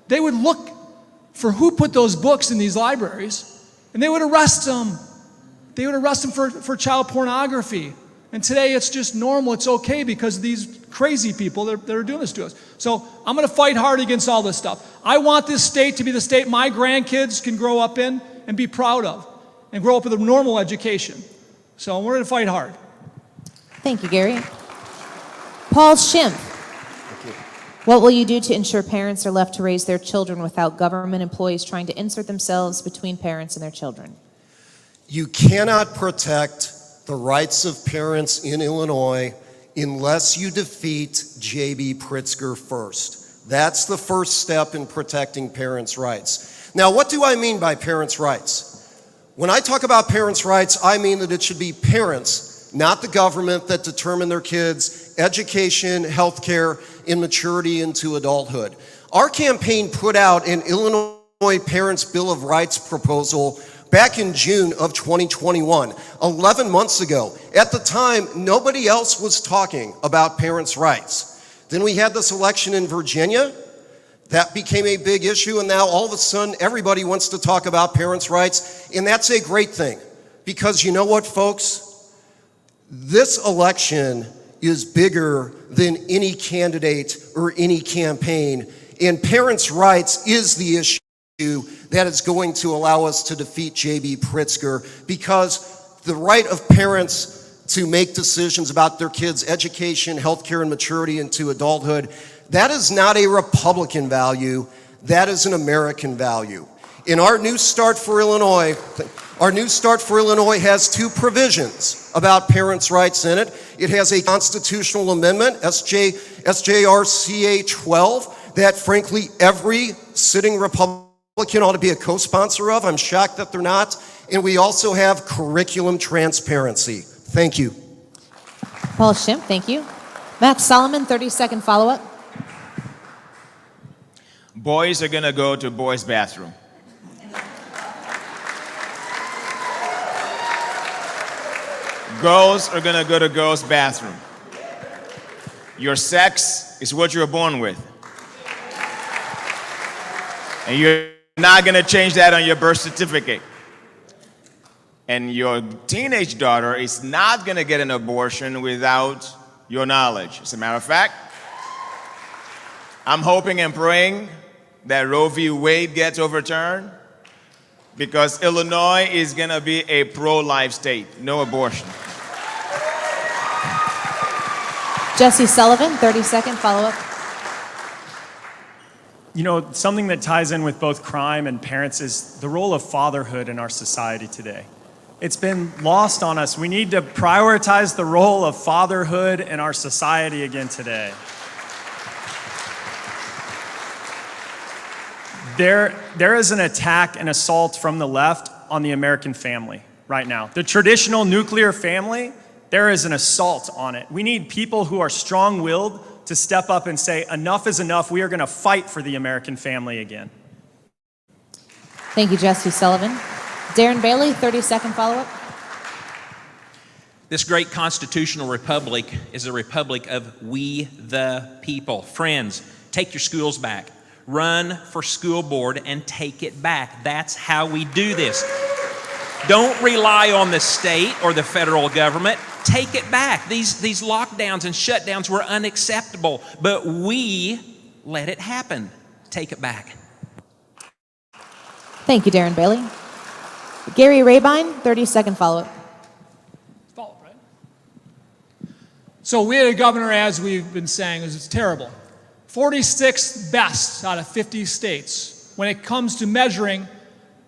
they would look for who put those books in these libraries, and they would arrest them. They would arrest them for child pornography. And today it's just normal, it's okay because of these crazy people that are doing this to us. So I'm going to fight hard against all this stuff. I want this state to be the state my grandkids can grow up in and be proud of and grow up with a normal education. So we're going to fight hard. Thank you, Gary. Paul Schimpf. What will you do to ensure parents are left to raise their children without government employees trying to insert themselves between parents and their children? You cannot protect the rights of parents in Illinois unless you defeat J.B. Pritzker first. That's the first step in protecting parents' rights. Now, what do I mean by parents' rights? When I talk about parents' rights, I mean that it should be parents, not the government, that determine their kids' education, health care, and maturity into adulthood. Our campaign put out an Illinois Parents' Bill of Rights proposal back in June of 2021, 11 months ago. At the time, nobody else was talking about parents' rights. Then we had this election in Virginia. That became a big issue, and now all of a sudden, everybody wants to talk about parents' rights, and that's a great thing. Because you know what, folks? This election is bigger than any candidate or any campaign, and parents' rights is the issue that is going to allow us to defeat J.B. Pritzker, because the right of parents to make decisions about their kids' education, healthcare, and maturity into adulthood, that is not a Republican value, that is an American value. In our New Start for Illinois, has 2 provisions about parents' rights in it. It has a constitutional amendment, SJRCA 12, that frankly every sitting Republican ought to be a co-sponsor of. I'm shocked that they're not. And we also have curriculum transparency. Thank you. Paul Schimpf, thank you. Max Solomon, 30-second follow-up. Boys are going to go to boys' bathroom. Girls are going to go to girls' bathroom. Your sex is what you're born with. And you're not going to change that on your birth certificate. And your teenage daughter is not going to get an abortion without your knowledge. As a matter of fact, I'm hoping and praying that Roe v. Wade gets overturned because Illinois is going to be a pro-life state. No abortion. Jesse Sullivan, 30-second follow-up. You know, something that ties in with both crime and parents is the role of fatherhood in our society today. It's been lost on us. We need to prioritize the role of fatherhood in our society again today. There is an attack and assault from the left on the American family right now. The traditional nuclear family, there is an assault on it. We need people who are strong-willed to step up and say, enough is enough. We are going to fight for the American family again. Thank you, Jesse Sullivan. Darren Bailey, 30-second follow-up. This great constitutional republic is a republic of we the people. Friends, take your schools back. Run for school board and take it back. That's how we do this. Don't rely on the state or the federal government. Take it back. These lockdowns and shutdowns were unacceptable, but we let it happen. Take it back. Thank you, Darren Bailey. Gary Rabine, 30-second follow-up. So we had a governor, as we've been saying, it's terrible. 46th best out of 50 states when it comes to measuring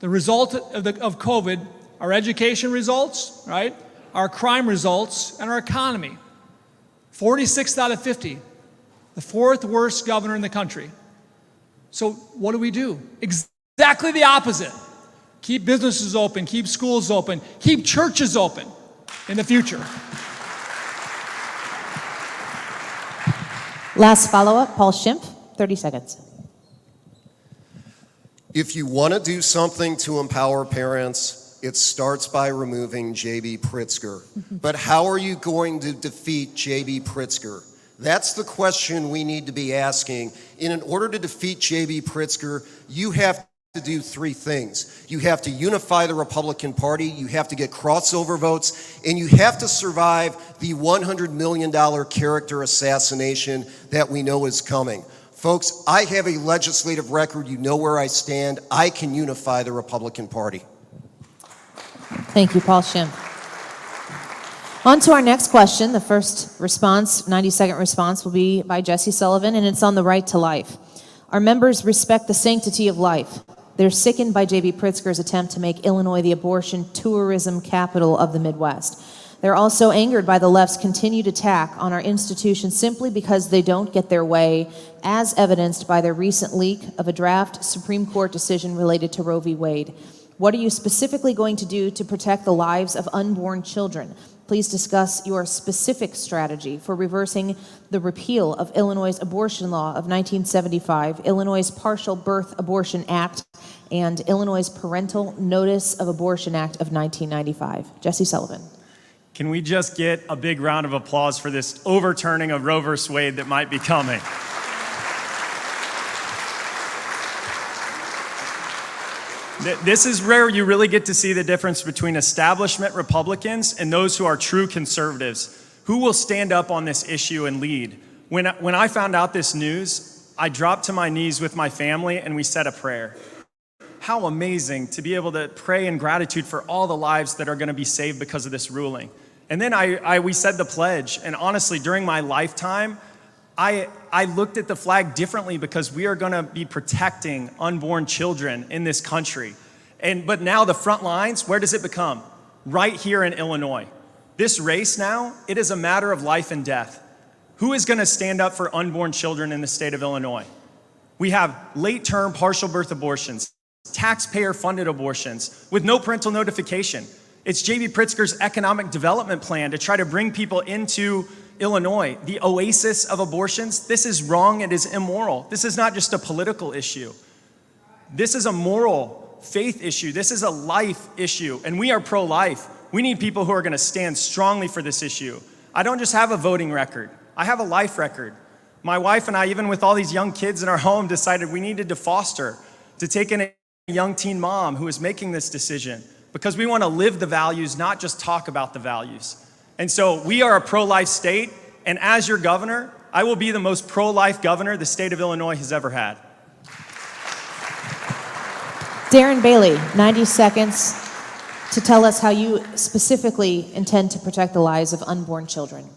the result of COVID, our education results, right? Our crime results, and our economy. 46th out of 50. The fourth worst governor in the country. So what do? Exactly the opposite. Keep businesses open, keep schools open, keep churches open in the future. Last follow-up, Paul Schimpf, 30 seconds. If you want to do something to empower parents, it starts by removing J.B. Pritzker. But how are you going to defeat J.B. Pritzker? That's the question we need to be asking. And in order to defeat J.B. Pritzker, you have to do three things. You have to unify the Republican Party, you have to get crossover votes, and you have to survive the $100 million character assassination that we know is coming. Folks, I have a legislative record. You know where I stand. I can unify the Republican Party. Thank you, Paul Schimpf. On to our next question. The first response, 90-second response, will be by Jesse Sullivan, and it's on the right to life. Our members respect the sanctity of life. They're sickened by J.B. Pritzker's attempt to make Illinois the abortion tourism capital of the Midwest. They're also angered by the left's continued attack on our institution simply because they don't get their way, as evidenced by their recent leak of a draft Supreme Court decision related to Roe v. Wade. What are you specifically going to do to protect the lives of unborn children? Please discuss your specific strategy for reversing the repeal of Illinois' abortion law of 1975, Illinois' Partial Birth Abortion Act, and Illinois' Parental Notice of Abortion Act of 1995. Jesse Sullivan. Can we just get a big round of applause for this overturning of Roe v. Wade that might be coming? This is where you really get to see the difference between establishment Republicans and those who are true conservatives. Who will stand up on this issue and lead? When I found out this news, I dropped to my knees with my family and we said a prayer. How amazing to be able to pray in gratitude for all the lives that are going to be saved because of this ruling. And then we said the pledge. And honestly, during my lifetime, I looked at the flag differently because we are going to be protecting unborn children in this country. But now the front lines, where does it become? Right here in Illinois. This race now, it is a matter of life and death. Who is going to stand up for unborn children in the state of Illinois? We have late-term partial birth abortions, taxpayer-funded abortions with no parental notification. It's J.B. Pritzker's economic development plan to try to bring people into Illinois, the oasis of abortions. This is wrong. It is immoral. This is not just a political issue. This is a moral faith issue. This is a life issue, and we are pro-life. We need people who are going to stand strongly for this issue. I don't just have a voting record. I have a life record. My wife and I, even with all these young kids in our home, decided we needed to foster, to take in a young teen mom who is making this decision, because we want to live the values, not just talk about the values. And so we are a pro-life state, and as your governor, I will be the most pro-life governor the state of Illinois has ever had. Darren Bailey, 90 seconds to tell us how you specifically intend to protect the lives of unborn children.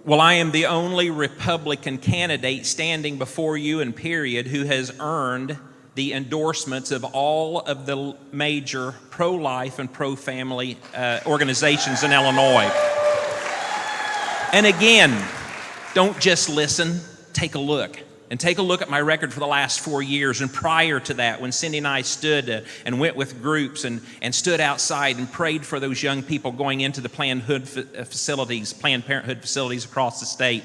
Well, I am the only Republican candidate standing before you in period who has earned the endorsements of all of the major pro-life and pro-family organizations in Illinois. And again, don't just listen, take a look. And take a look at my record for the last 4 years. And prior to that, when Cindy and I stood and went with groups and stood outside and prayed for those young people going into the Planned Parenthood facilities across the state.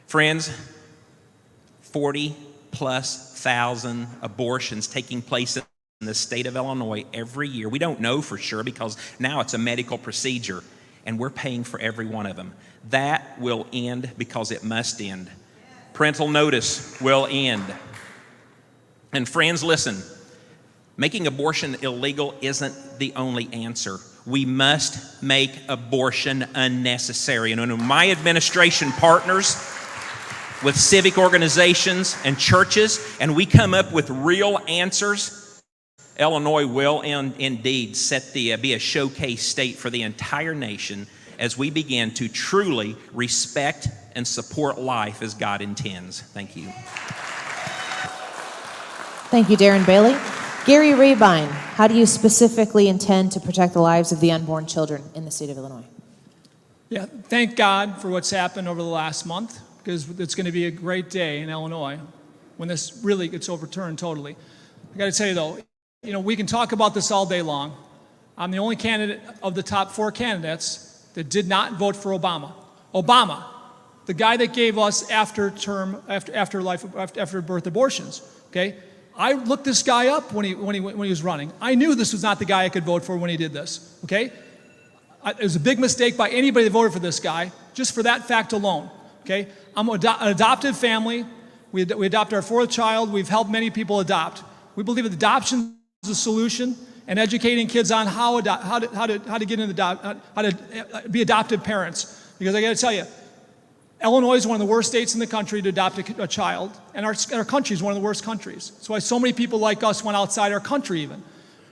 Friends, 40,000+ abortions taking place in the state of Illinois every year. We don't know for sure because now it's a medical procedure and we're paying for every one of them. That will end because it must end. Parental notice will end. And friends, listen, making abortion illegal isn't the only answer. We must make abortion unnecessary. And when my administration partners with civic organizations and churches, and we come up with real answers, Illinois will indeed be a showcase state for the entire nation as we begin to truly respect and support life as God intends. Thank you. Thank you, Darren Bailey. Gary Rabine, how do you specifically intend to protect the lives of the unborn children in the state of Illinois? Yeah, thank God for what's happened over the last month, because it's going to be a great day in Illinois when this really gets overturned totally. I got to tell you though, we can talk about this all day long. I'm the only candidate of the top 4 candidates that did not vote for Obama. Obama, the guy that gave us after birth abortions. Okay, I looked this guy up when he was running. I knew this was not the guy I could vote for when he did this. Okay, it was a big mistake by anybody that voted for this guy, just for that fact alone. Okay, I'm an adopted family. We adopt our 4th child. We've helped many people adopt. We believe that adoption is a solution, and educating kids on how to get in how to be adoptive parents. Because I got to tell you, Illinois is one of the worst states in the country to adopt a child, and our country is one of the worst countries. That's why so many people like us went outside our country even,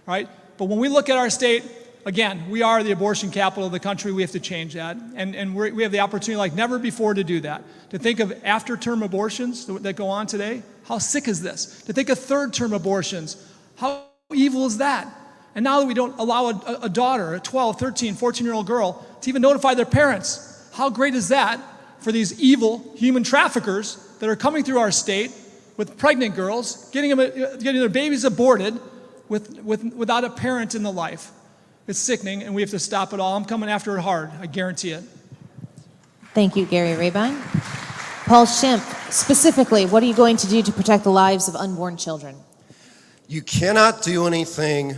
right? But when we look at our state, again, we are the abortion capital of the country. We have to change that, and we have the opportunity like never before to do that. To think of after-term abortions that go on today, how sick is this? To think of third-term abortions, how evil is that? And now that we don't allow a daughter, a 12, 13, 14-year-old girl, to even notify their parents, how great is that for these evil human traffickers that are coming through our state with pregnant girls, getting their babies aborted without a parent in the life? It's sickening, and we have to stop it all. I'm coming after it hard, I guarantee it. Thank you, Gary Rabine. Paul Schimpf, specifically, what are you going to do to protect the lives of unborn children? You cannot do anything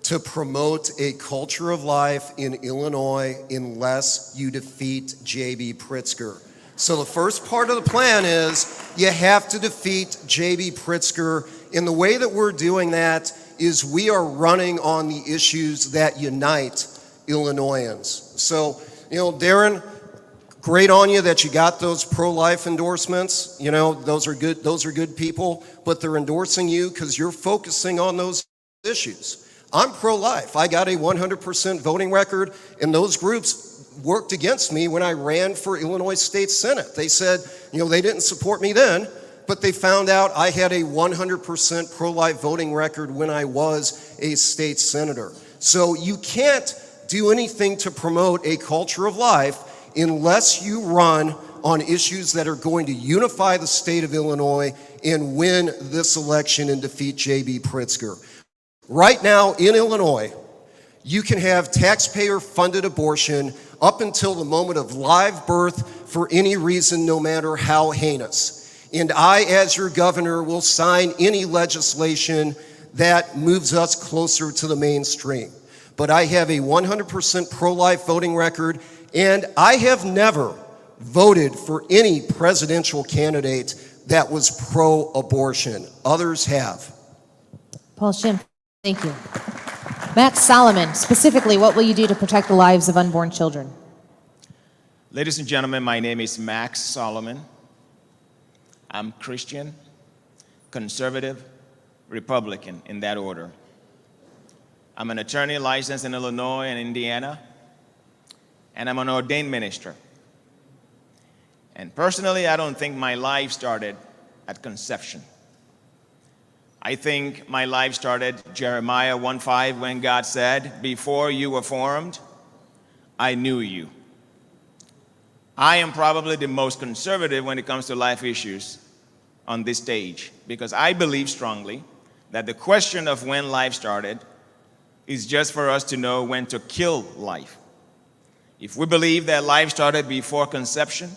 to promote a culture of life in Illinois unless you defeat J.B. Pritzker. So the first part of the plan is you have to defeat J.B. Pritzker. And the way that we're doing that is we are running on the issues that unite Illinoisans. So, Darren, great on you that you got those pro-life endorsements. Those are good people, but they're endorsing you because you're focusing on those issues. I'm pro-life. I got a 100% voting record, and those groups worked against me when I ran for Illinois State Senate. They said, they didn't support me then, but they found out I had a 100% pro-life voting record when I was a state senator. So you can't do anything to promote a culture of life unless you run on issues that are going to unify the state of Illinois and win this election and defeat J.B. Pritzker. Right now in Illinois, you can have taxpayer-funded abortion up until the moment of live birth for any reason, no matter how heinous. And I, as your governor, will sign any legislation that moves us closer to the mainstream. But I have a 100% pro-life voting record, and I have never voted for any presidential candidate that was pro-abortion. Others have. Paul Schimpf, thank you. Max Solomon, specifically, what will you do to protect the lives of unborn children? Ladies and gentlemen, my name is Max Solomon. I'm Christian, conservative, Republican, in that order. I'm an attorney licensed in Illinois and Indiana, and I'm an ordained minister. And personally, I don't think my life started at conception. I think my life started Jeremiah 1:5 when God said, "Before you were formed, I knew you." I am probably the most conservative when it comes to life issues on this stage because I believe strongly that the question of when life started is just for us to know when to kill life. If we believe that life started before conception,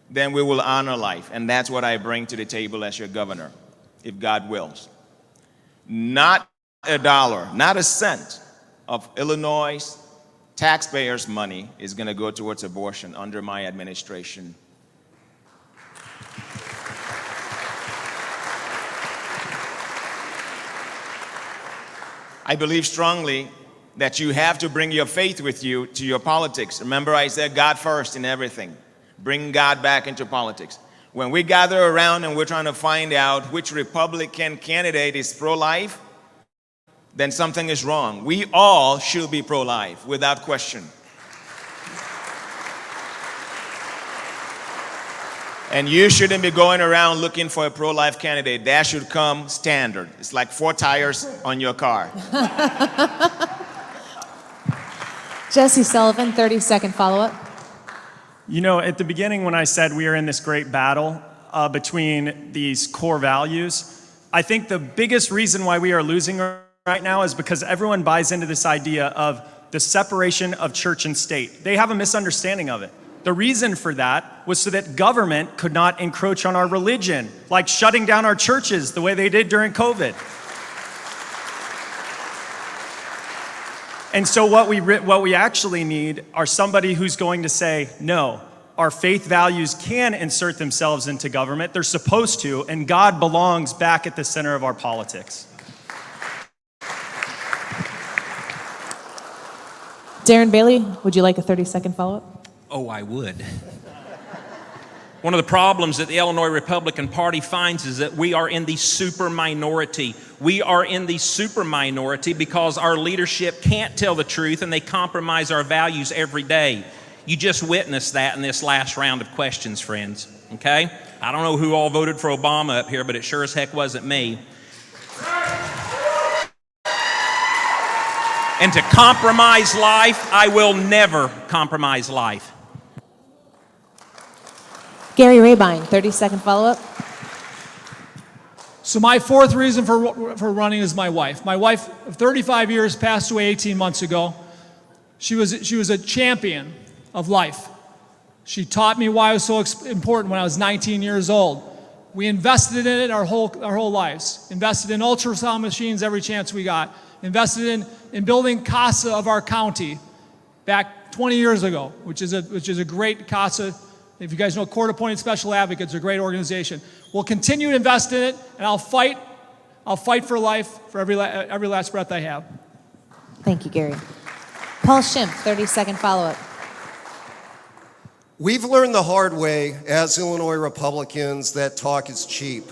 then we will honor life. And that's what I bring to the table as your governor, if God wills. Not a dollar, not a cent of Illinois taxpayers' money is going to go towards abortion under my administration. I believe strongly that you have to bring your faith with you to your politics. Remember, I said God first in everything. Bring God back into politics. When we gather around and we're trying to find out which Republican candidate is pro-life, then something is wrong. We all should be pro-life, without question. And you shouldn't be going around looking for a pro-life candidate. That should come standard. It's like 4 tires on your car. Jesse Sullivan, 30-second follow-up. You know, at the beginning when I said we are in this great battle between these core values, I think the biggest reason why we are losing right now is because everyone buys into this idea of the separation of church and state. They have a misunderstanding of it. The reason for that was so that government could not encroach on our religion, like shutting down our churches the way they did during COVID. And so what we actually need are somebody who's going to say, no, our faith values can insert themselves into government. They're supposed to, and God belongs back at the center of our politics. Darren Bailey, would you like a 30-second follow-up? Oh, I would. One of the problems that the Illinois Republican Party finds is that we are in the super minority. We are in the super minority because our leadership can't tell the truth and they compromise our values every day. You just witnessed that in this last round of questions, friends, okay? I don't know who all voted for Obama up here, but it sure as heck wasn't me. And to compromise life, I will never compromise life. Gary Rabine, 30-second follow-up. So my fourth reason for running is my wife. My wife of 35 years passed away 18 months ago. She was a champion of life. She taught me why it was so important when I was 19 years old. We invested in it our whole lives. Invested in ultrasound machines every chance we got. Invested in building CASA of our county back 20 years ago, which is a great CASA. If you guys know Court Appointed Special Advocates, a great organization. We'll continue to invest in it, and I'll fight for life for every last breath I have. Thank you, Gary. Paul Schimpf, 30-second follow-up. We've learned the hard way as Illinois Republicans that talk is cheap.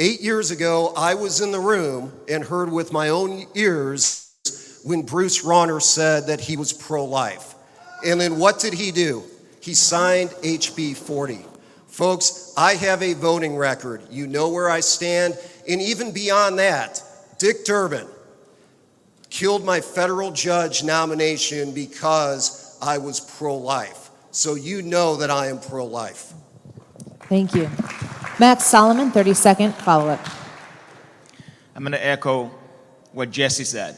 8 years ago, I was in the room and heard with my own ears when Bruce Rauner said that he was pro-life. And then what did he do? He signed HB 40. Folks, I have a voting record. You know where I stand. And even beyond that, Dick Durbin killed my federal judge nomination because I was pro-life. So you know that I am pro-life. Thank you. Max Solomon, 30-second follow-up. I'm going to echo what Jesse said.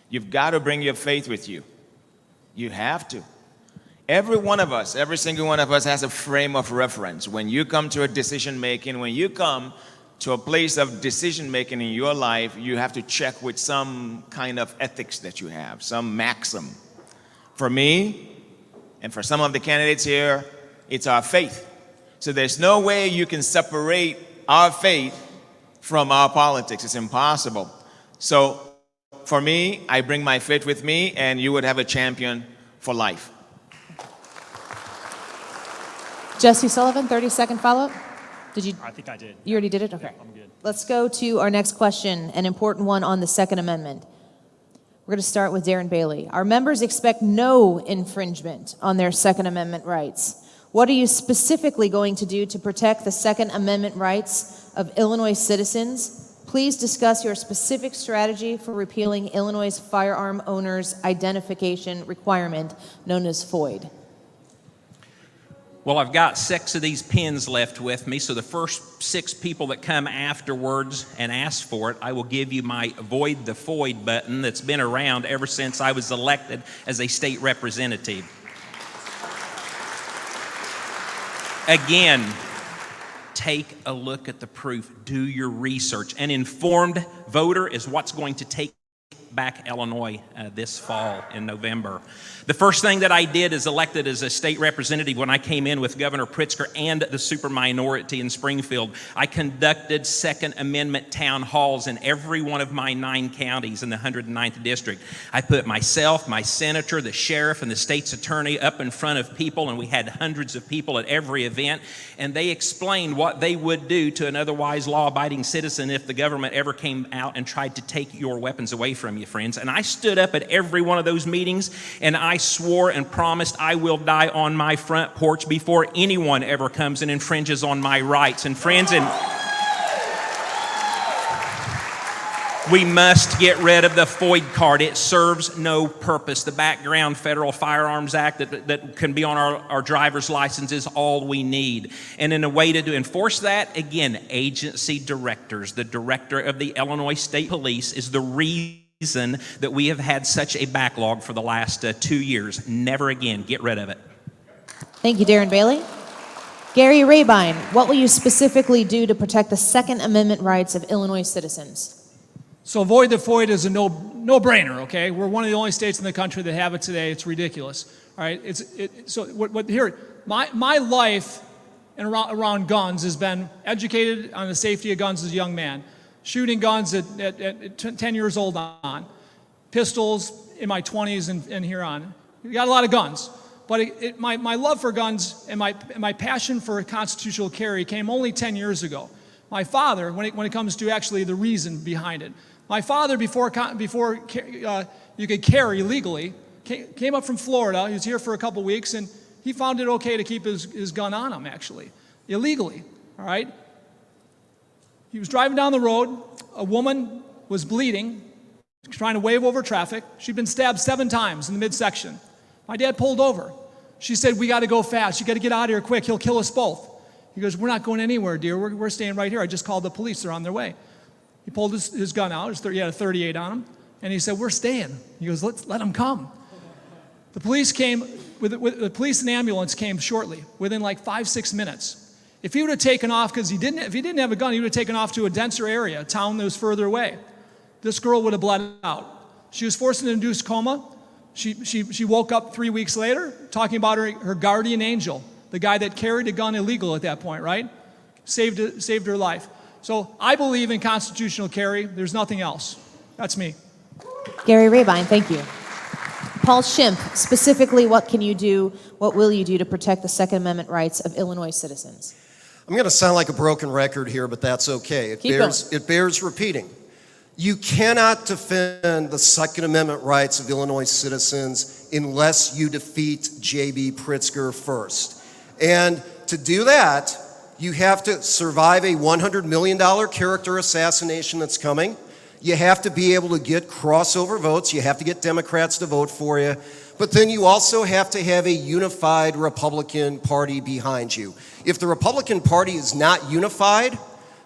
You've got to bring your faith with you. You have to. Every one of us, every single one of us has a frame of reference. When you come to a decision making, when you come to a place of decision making in your life, you have to check with some kind of ethics that you have, some maxim. For me, And for some of the candidates here, it's our faith. So there's no way you can separate our faith from our politics. It's impossible. So for me, I bring my faith with me, and you would have a champion for life. Jesse Sullivan, 30-second follow-up. Did you? I think I did. You already did it? Okay. Yeah, I'm good. Let's go to our next question, an important one on the Second Amendment. We're going to start with Darren Bailey. Our members expect no infringement on their Second Amendment rights. What are you specifically going to do to protect the Second Amendment rights of Illinois citizens? Please discuss your specific strategy for repealing Illinois' firearm owners' identification requirement, known as FOID. Well, I've got 6 of these pins left with me, so the first 6 people that come afterwards and ask for it, I will give you my Avoid the FOID button that's been around ever since I was elected as a state representative. Again, take a look at the proof. Do your research. An informed voter is what's going to take back Illinois this fall in November. The first thing that I did as elected as a state representative when I came in with Governor Pritzker and the super minority in Springfield, I conducted Second Amendment town halls in every one of my 9 counties in the 109th district. I put myself, my senator, the sheriff, and the state's attorney up in front of people, and we had hundreds of people at every event, and they explained what they would do to an otherwise law-abiding citizen if the government ever came out and tried to take your weapons away from you, friends. And I stood up at every one of those meetings, and I swore and promised I will die on my front porch before anyone ever comes and infringes on my rights. And friends, we must get rid of the FOID card. It serves no purpose. The background Federal Firearms Act that can be on our driver's license is all we need. And in a way to enforce that, again, agency directors. The director of the Illinois State Police is the reason that we have had such a backlog for the last 2 years. Never again. Get rid of it. Thank you, Darren Bailey. Gary Rabine, what will you specifically do to protect the Second Amendment rights of Illinois citizens? So avoid the FOID is a no-brainer, okay? We're one of the only states in the country that have it today. It's ridiculous, all right? My life and around guns has been educated on the safety of guns as a young man, shooting guns at 10 years old on, pistols in my 20s and here on. We got a lot of guns, but my love for guns and my passion for constitutional carry came only 10 years ago. My father, when it comes to actually the reason behind it, my father, before you could carry legally, came up from Florida. He was here for a couple weeks, and he found it okay to keep his gun on him, actually, illegally, all right? He was driving down the road. A woman was bleeding, trying to wave over traffic. She'd been stabbed 7 times in the midsection. My dad pulled over. She said, "We got to go fast. You got to get out of here quick. He'll kill us both." He goes, "We're not going anywhere, dear. We're staying right here. I just called the police. They're on their way." He pulled his gun out. He had a .38 on him. And he said, "We're staying." He goes, let them come. The police came, the police and ambulance came shortly, within like 5-6 minutes. If he would have taken off, if he didn't have a gun, he would have taken off to a denser area, a town that was further away. This girl would have bled out. She was forced into an induced coma. She woke up 3 weeks later, talking about her guardian angel, the guy that carried a gun illegal at that point, right? Saved her life. So I believe in constitutional carry. There's nothing else. That's me. Gary Rabine, thank you. Paul Schimpf, specifically, what will you do to protect the Second Amendment rights of Illinois citizens? I'm going to sound like a broken record here, but that's okay. It bears repeating. You cannot defend the Second Amendment rights of Illinois citizens unless you defeat J.B. Pritzker first. And to do that, you have to survive a $100 million character assassination that's coming. You have to be able to get crossover votes. You have to get Democrats to vote for you. But then you also have to have a unified Republican Party behind you. If the Republican Party is not unified,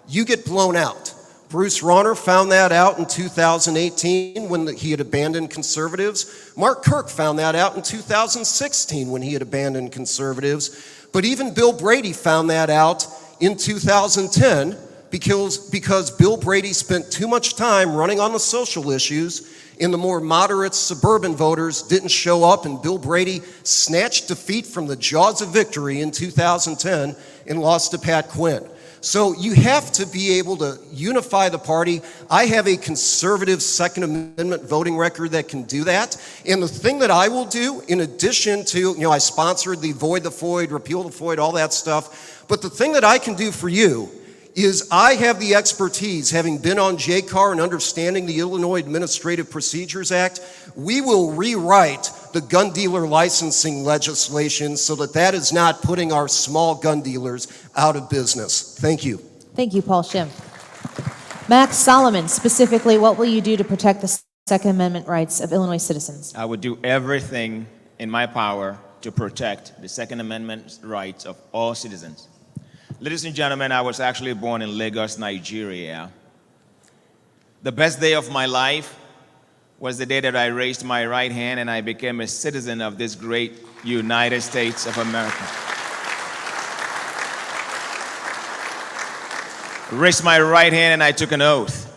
you get blown out. Bruce Rauner found that out in 2018 when he had abandoned conservatives. Mark Kirk found that out in 2016 when he had abandoned conservatives. But even Bill Brady found that out in 2010 because Bill Brady spent too much time running on the social issues, and the more moderate suburban voters didn't show up, and Bill Brady snatched defeat from the jaws of victory in 2010 and lost to Pat Quinn. So you have to be able to unify the party. I have a conservative Second Amendment voting record that can do that. And the thing that I will do, in addition to, I sponsored the Void the Void, Repeal the Void, all that stuff. But the thing that I can do for you is I have the expertise, having been on JCAR and understanding the Illinois Administrative Procedures Act. We will rewrite the gun dealer licensing legislation so that is not putting our small gun dealers out of business. Thank you. Thank you, Paul Schimpf. Max Solomon, specifically, what will you do to protect the Second Amendment rights of Illinois citizens? I would do everything in my power to protect the Second Amendment rights of all citizens. Ladies and gentlemen, I was actually born in Lagos, Nigeria. The best day of my life was the day that I raised my right hand and I became a citizen of this great United States of America. I raised my right hand and I took an oath.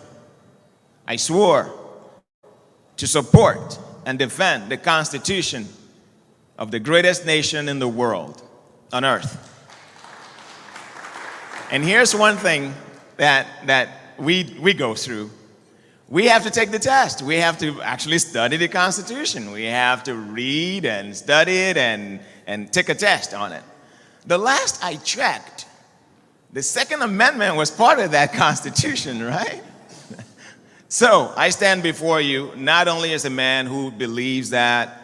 I swore to support and defend the Constitution of the greatest nation in the world, on earth. And here's one thing that we go through. We have to take the test. We have to actually study the Constitution. We have to read and study it and take a test on it. The last I checked, the Second Amendment was part of that Constitution, right? So I stand before you not only as a man who believes that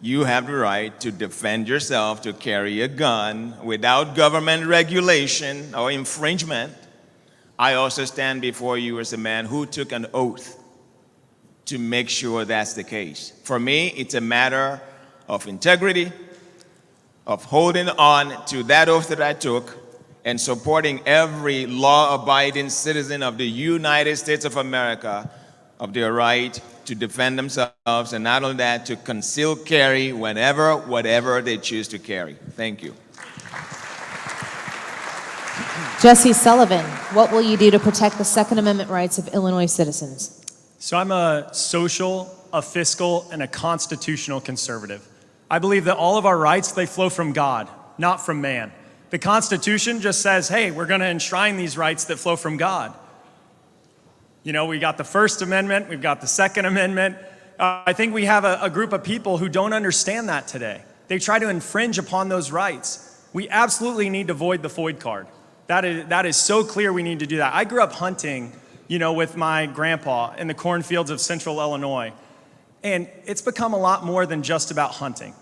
you have the right to defend yourself, to carry a gun without government regulation or infringement. I also stand before you as a man who took an oath to make sure that's the case. For me, it's a matter of integrity, of holding on to that oath that I took, and supporting every law-abiding citizen of the United States of America of their right to defend themselves, and not only that, to conceal carry whenever, whatever they choose to carry. Thank you. Jesse Sullivan, what will you do to protect the Second Amendment rights of Illinois citizens? So I'm a social, a fiscal, and a constitutional conservative. I believe that all of our rights, they flow from God, not from man. The Constitution just says, hey, we're going to enshrine these rights that flow from God. We got the First Amendment, we've got the Second Amendment. I think we have a group of people who don't understand that today. They try to infringe upon those rights. We absolutely need to void the void card. That is so clear we need to do that. I grew up hunting, with my grandpa in the cornfields of central Illinois. And it's become a lot more than just about hunting.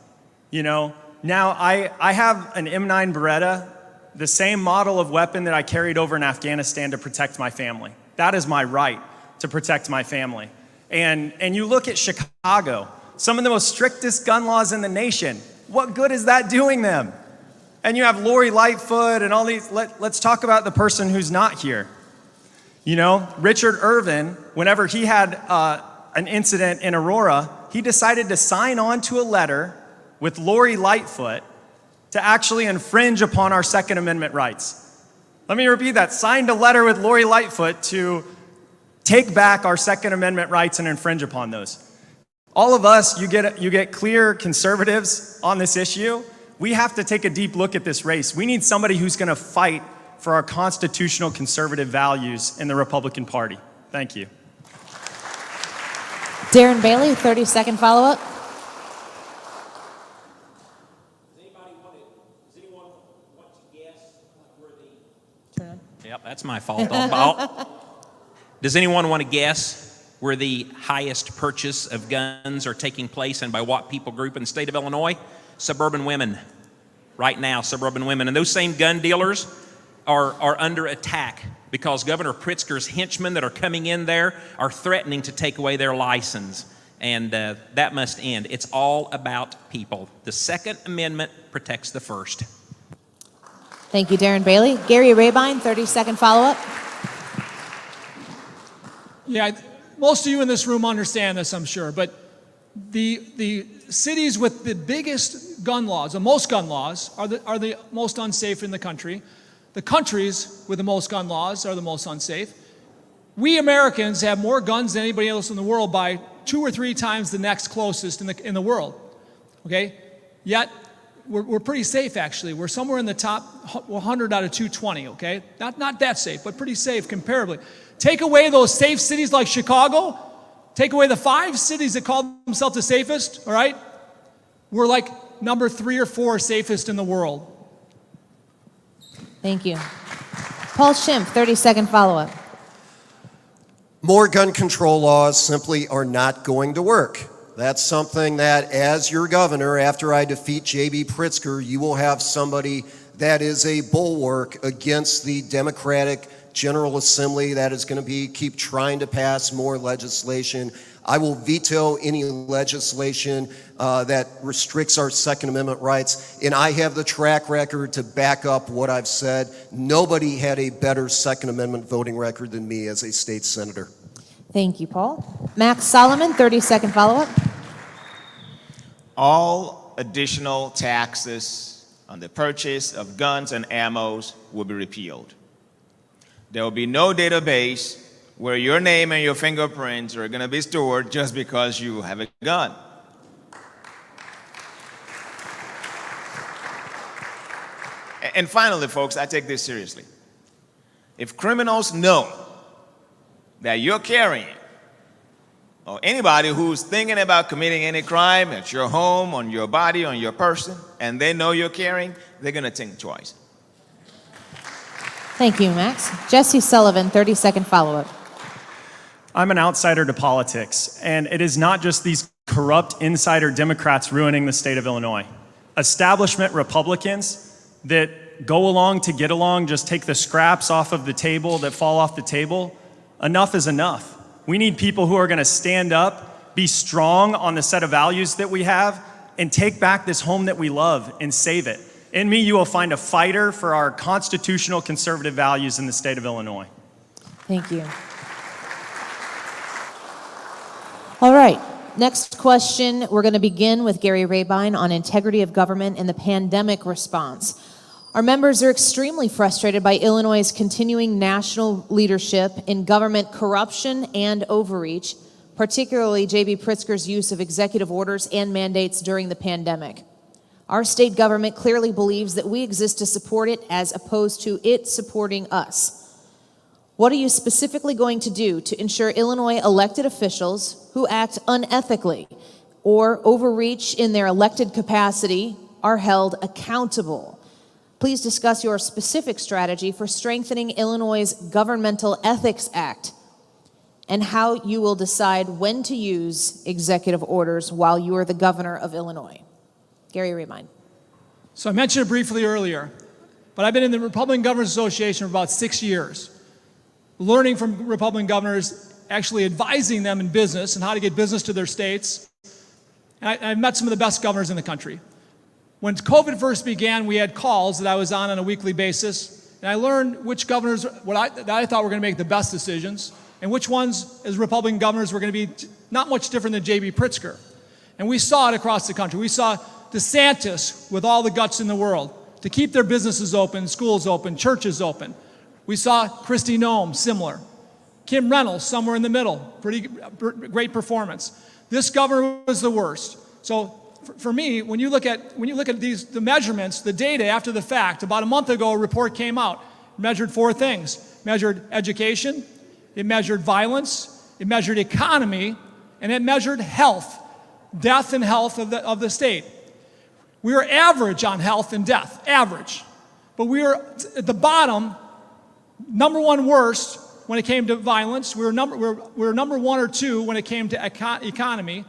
Now I have an M9 Beretta, the same model of weapon that I carried over in Afghanistan to protect my family. That is my right to protect my family. And you look at Chicago, some of the most strictest gun laws in the nation. What good is that doing them? And you have Lori Lightfoot and all these. Let's talk about the person who's not here. Richard Irvin, whenever he had an incident in Aurora, he decided to sign on to a letter with Lori Lightfoot to actually infringe upon our Second Amendment rights. Let me repeat that. Signed a letter with Lori Lightfoot to take back our Second Amendment rights and infringe upon those. All of us, you get clear conservatives on this issue. We have to take a deep look at this race. We need somebody who's going to fight for our constitutional conservative values in the Republican Party. Thank you. Darren Bailey, 30-second follow-up. Yep, that's my fault. Does anyone want to guess where the highest purchase of guns are taking place and by what people group in the state of Illinois? Suburban women. Right now, suburban women. And those same gun dealers are under attack because Governor Pritzker's henchmen that are coming in there are threatening to take away their license. And that must end. It's all about people. The Second Amendment protects the First. Thank you, Darren Bailey. Gary Rabine, 30-second follow-up. Yeah, most of you in this room understand this, I'm sure, but the cities with the biggest gun laws, the most gun laws, are the most unsafe in the country. the countries with the most gun laws are the most unsafe. We Americans have more guns than anybody else in the world by 2 or 3 times the next closest in the world, okay? Yet, we're pretty safe, actually. We're somewhere in the top 100 out of 220, okay? Not that safe, but pretty safe comparably. Take away those safe cities like Chicago, take away the 5 cities that call themselves the safest, all right? We're like number 3 or 4 safest in the world. Thank you. Paul Schimpf, 30-second follow-up. More gun control laws simply are not going to work. That's something that, as your governor, after I defeat J.B. Pritzker, you will have somebody that is a bulwark against the Democratic General Assembly that is going to keep trying to pass more legislation. I will veto any legislation that restricts our Second Amendment rights, and I have the track record to back up what I've said. Nobody had a better Second Amendment voting record than me as a state senator. Thank you, Paul. Max Solomon, 30-second follow-up. All additional taxes on the purchase of guns and ammos will be repealed. There will be no database where your name and your fingerprints are going to be stored just because you have a gun. And finally, folks, I take this seriously. If criminals know that you're carrying, or anybody who's thinking about committing any crime at your home, on your body, on your person, and they know you're carrying, they're going to think twice. Thank you, Max. Jesse Sullivan, 30-second follow-up. I'm an outsider to politics, and it is not just these corrupt insider Democrats ruining the state of Illinois. Establishment Republicans that go along to get along, just take the scraps off of the table that fall off the table. Enough is enough. We need people who are going to stand up, be strong on the set of values that we have, and take back this home that we love and save it. In me, you will find a fighter for our constitutional conservative values in the state of Illinois. Thank you. All right, next question. We're going to begin with Gary Rabine on integrity of government and the pandemic response. Our members are extremely frustrated by Illinois' continuing national leadership in government corruption and overreach, particularly J.B. Pritzker's use of executive orders and mandates during the pandemic. Our state government clearly believes that we exist to support it as opposed to it supporting us. What are you specifically going to do to ensure Illinois elected officials who act unethically or overreach in their elected capacity are held accountable? Please discuss your specific strategy for strengthening Illinois' Governmental Ethics Act and how you will decide when to use executive orders while you are the governor of Illinois. Gary Rabine. So I mentioned it briefly earlier, but I've been in the Republican Governors Association for about 6 years, learning from Republican governors, actually advising them in business and how to get business to their states. And I've met some of the best governors in the country. When COVID first began, we had calls that I was on a weekly basis, and I learned which governors that I thought were going to make the best decisions, and which ones, as Republican governors, were going to be not much different than J.B. Pritzker. And we saw it across the country. We saw DeSantis with all the guts in the world to keep their businesses open, schools open, churches open. We saw Kristi Noem, similar. Kim Reynolds, somewhere in the middle, pretty great performance. This governor was the worst. So for me, when you look at the measurements, the data after the fact, about a month ago, a report came out, measured 4 things. It measured education, it measured violence, it measured economy, and it measured health, death and health of the state. We were average on health and death, average. But we were at the bottom, number 1 worst when it came to violence. We were number 1 or 2 when it came to economy.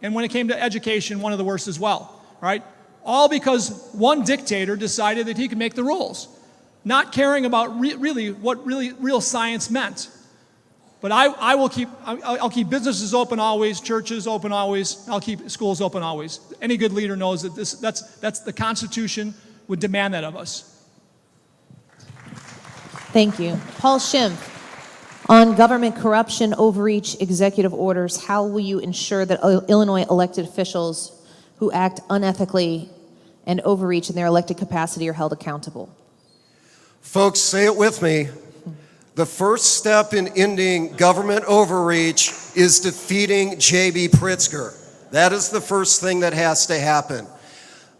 And when it came to education, one of the worst as well, right? All because one dictator decided that he could make the rules, not caring about what real science meant. But I'll keep businesses open always, churches open always, I'll keep schools open always. Any good leader knows that that's the Constitution would demand that of us. Thank you. Paul Schimpf. On government corruption, overreach, executive orders, how will you ensure that Illinois elected officials who act unethically and overreach in their elected capacity are held accountable? Folks, say it with me. The first step in ending government overreach is defeating J.B. Pritzker. That is the first thing that has to happen.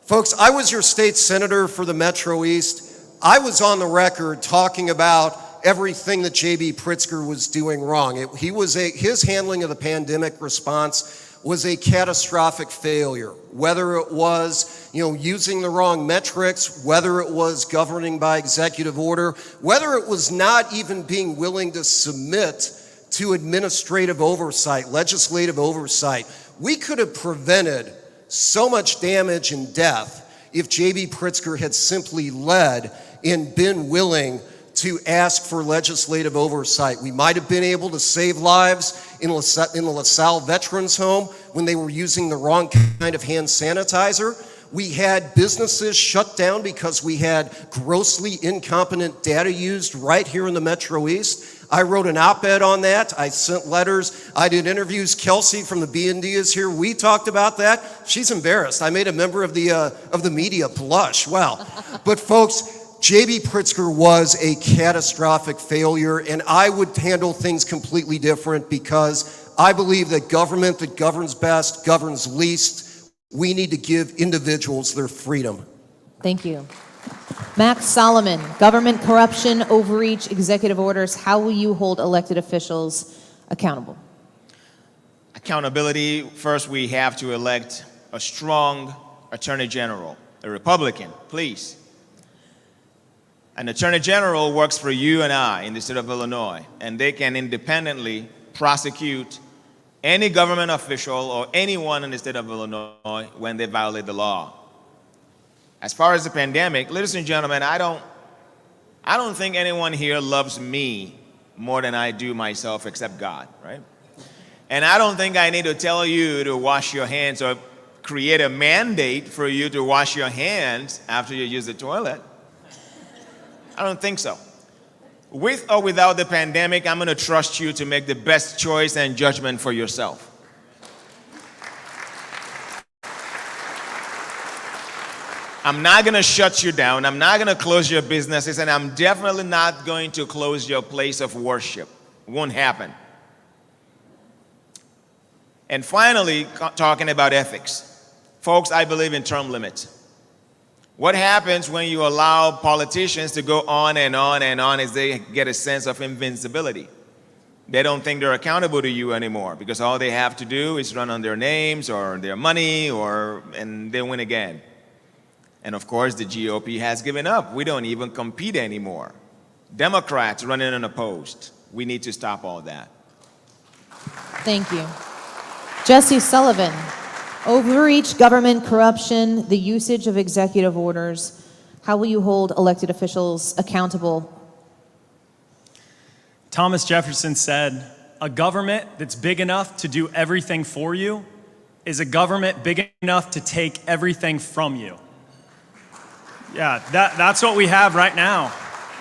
Folks, I was your state senator for the Metro East. I was on the record talking about everything that J.B. Pritzker was doing wrong. His handling of the pandemic response was a catastrophic failure, whether it was using the wrong metrics, whether it was governing by executive order, whether it was not even being willing to submit to administrative oversight, legislative oversight. We could have prevented so much damage and death if J.B. Pritzker had simply led and been willing to ask for legislative oversight. We might have been able to save lives in the LaSalle Veterans Home when they were using the wrong kind of hand sanitizer. We had businesses shut down because we had grossly incompetent data used right here in the Metro East. I wrote an op-ed on that. I sent letters. I did interviews. Kelsey from the B&D is here. We talked about that. She's embarrassed. I made a member of the media blush. Well, but folks, J.B. Pritzker was a catastrophic failure, and I would handle things completely different because I believe that government that governs best governs least. We need to give individuals their freedom. Thank you. Max Solomon, government corruption, overreach, executive orders. How will you hold elected officials accountable? Accountability, first we have to elect a strong attorney general, a Republican, please. An attorney general works for you and I in the state of Illinois, and they can independently prosecute any government official or anyone in the state of Illinois when they violate the law. As far as the pandemic, ladies and gentlemen, I don't think anyone here loves me more than I do myself except God, right? And I don't think I need to tell you to wash your hands or create a mandate for you to wash your hands after you use the toilet. I don't think so. With or without the pandemic, I'm going to trust you to make the best choice and judgment for yourself. I'm not going to shut you down. I'm not going to close your businesses, and I'm definitely not going to close your place of worship. It won't happen. And finally, talking about ethics. Folks, I believe in term limits. What happens when you allow politicians to go on and on and on as they get a sense of invincibility? They don't think they're accountable to you anymore because all they have to do is run on their names or their money and they win again. And of course, the GOP has given up. We don't even compete anymore. Democrats running unopposed. We need to stop all that. Thank you. Jesse Sullivan, overreach, government corruption, the usage of executive orders. How will you hold elected officials accountable? Thomas Jefferson said, a government that's big enough to do everything for you is a government big enough to take everything from you. Yeah, that's what we have right now.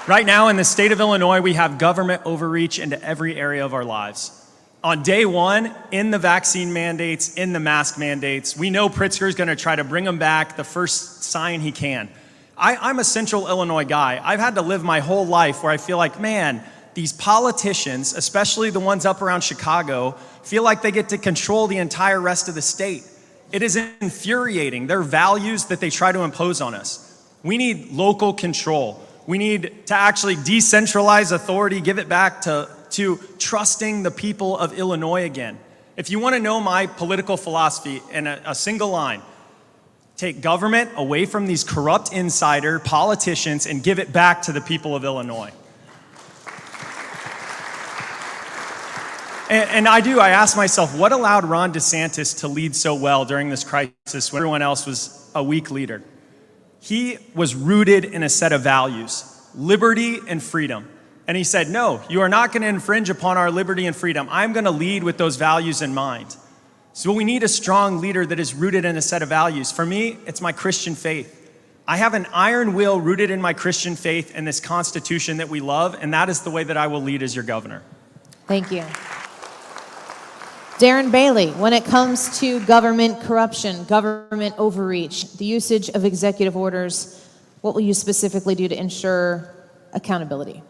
Right now in the state of Illinois, we have government overreach into every area of our lives. On day one, in the vaccine mandates, in the mask mandates, we know Pritzker is going to try to bring them back the first sign he can. I'm a central Illinois guy. I've had to live my whole life where I feel like, man, these politicians, especially the ones up around Chicago, feel like they get to control the entire rest of the state. It is infuriating, their values that they try to impose on us. We need local control. We need to actually decentralize authority, give it back to trusting the people of Illinois again. If you want to know my political philosophy in a single line, take government away from these corrupt insider politicians and give it back to the people of Illinois. And I ask myself, what allowed Ron DeSantis to lead so well during this crisis when everyone else was a weak leader? He was rooted in a set of values, liberty and freedom. And he said, no, you are not going to infringe upon our liberty and freedom. I'm going to lead with those values in mind. So we need a strong leader that is rooted in a set of values. For me, it's my Christian faith. I have an iron will rooted in my Christian faith and this Constitution that we love, and that is the way that I will lead as your governor. Thank you. Darren Bailey, when it comes to government corruption, government overreach, the usage of executive orders, what will you specifically do to ensure accountability?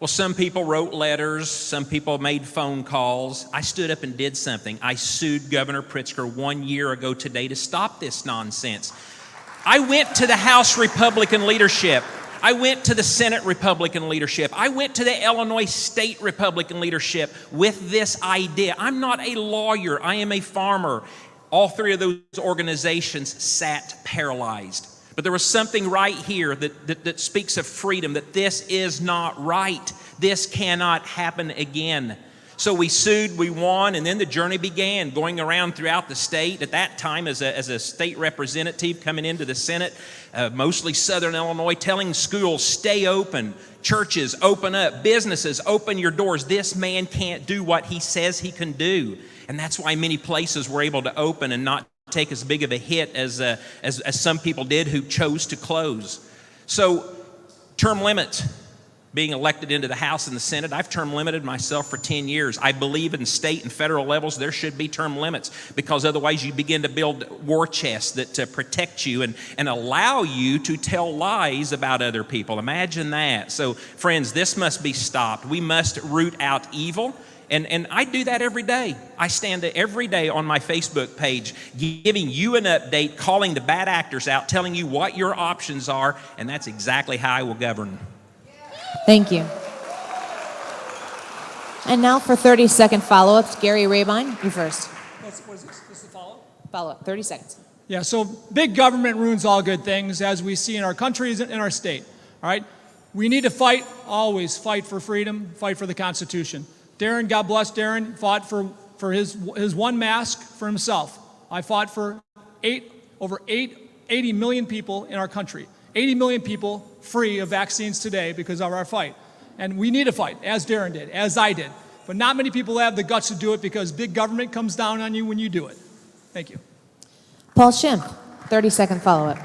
Well, some people wrote letters, some people made phone calls. I stood up and did something. I sued Governor Pritzker 1 year ago today to stop this nonsense. I went to the House Republican leadership. I went to the Senate Republican leadership. I went to the Illinois State Republican leadership with this idea. I'm not a lawyer. I am a farmer. All three of those organizations sat paralyzed. But there was something right here that speaks of freedom, that this is not right. This cannot happen again. So we sued, we won, and then the journey began, going around throughout the state. At that time, as a state representative coming into the Senate, mostly Southern Illinois, telling schools, stay open, churches, open up, businesses, open your doors. This man can't do what he says he can do. And that's why many places were able to open and not take as big of a hit as some people did who chose to close. So term limits, being elected into the House and the Senate, I've term limited myself for 10 years. I believe in state and federal levels there should be term limits, because otherwise you begin to build war chests that protect you and allow you to tell lies about other people. Imagine that. So friends, this must be stopped. We must root out evil. And I do that every day. I stand every day on my Facebook page giving you an update, calling the bad actors out, telling you what your options are, and that's exactly how I will govern. Thank you. And now for 30-second follow-ups, Gary Rabine, you first. What is this? This is the follow-up? Follow-up, 30 seconds. Yeah, so big government ruins all good things, as we see in our countries and in our state. All right? We need to fight, always fight for freedom, fight for the Constitution. Darren, God bless Darren, fought for his one mask for himself. I fought for over 80 million people in our country. 80 million people free of vaccines today because of our fight. And we need to fight, as Darren did, as I did. But not many people have the guts to do it because big government comes down on you when you do it. Thank you. Paul Schimpf, 30-second follow-up.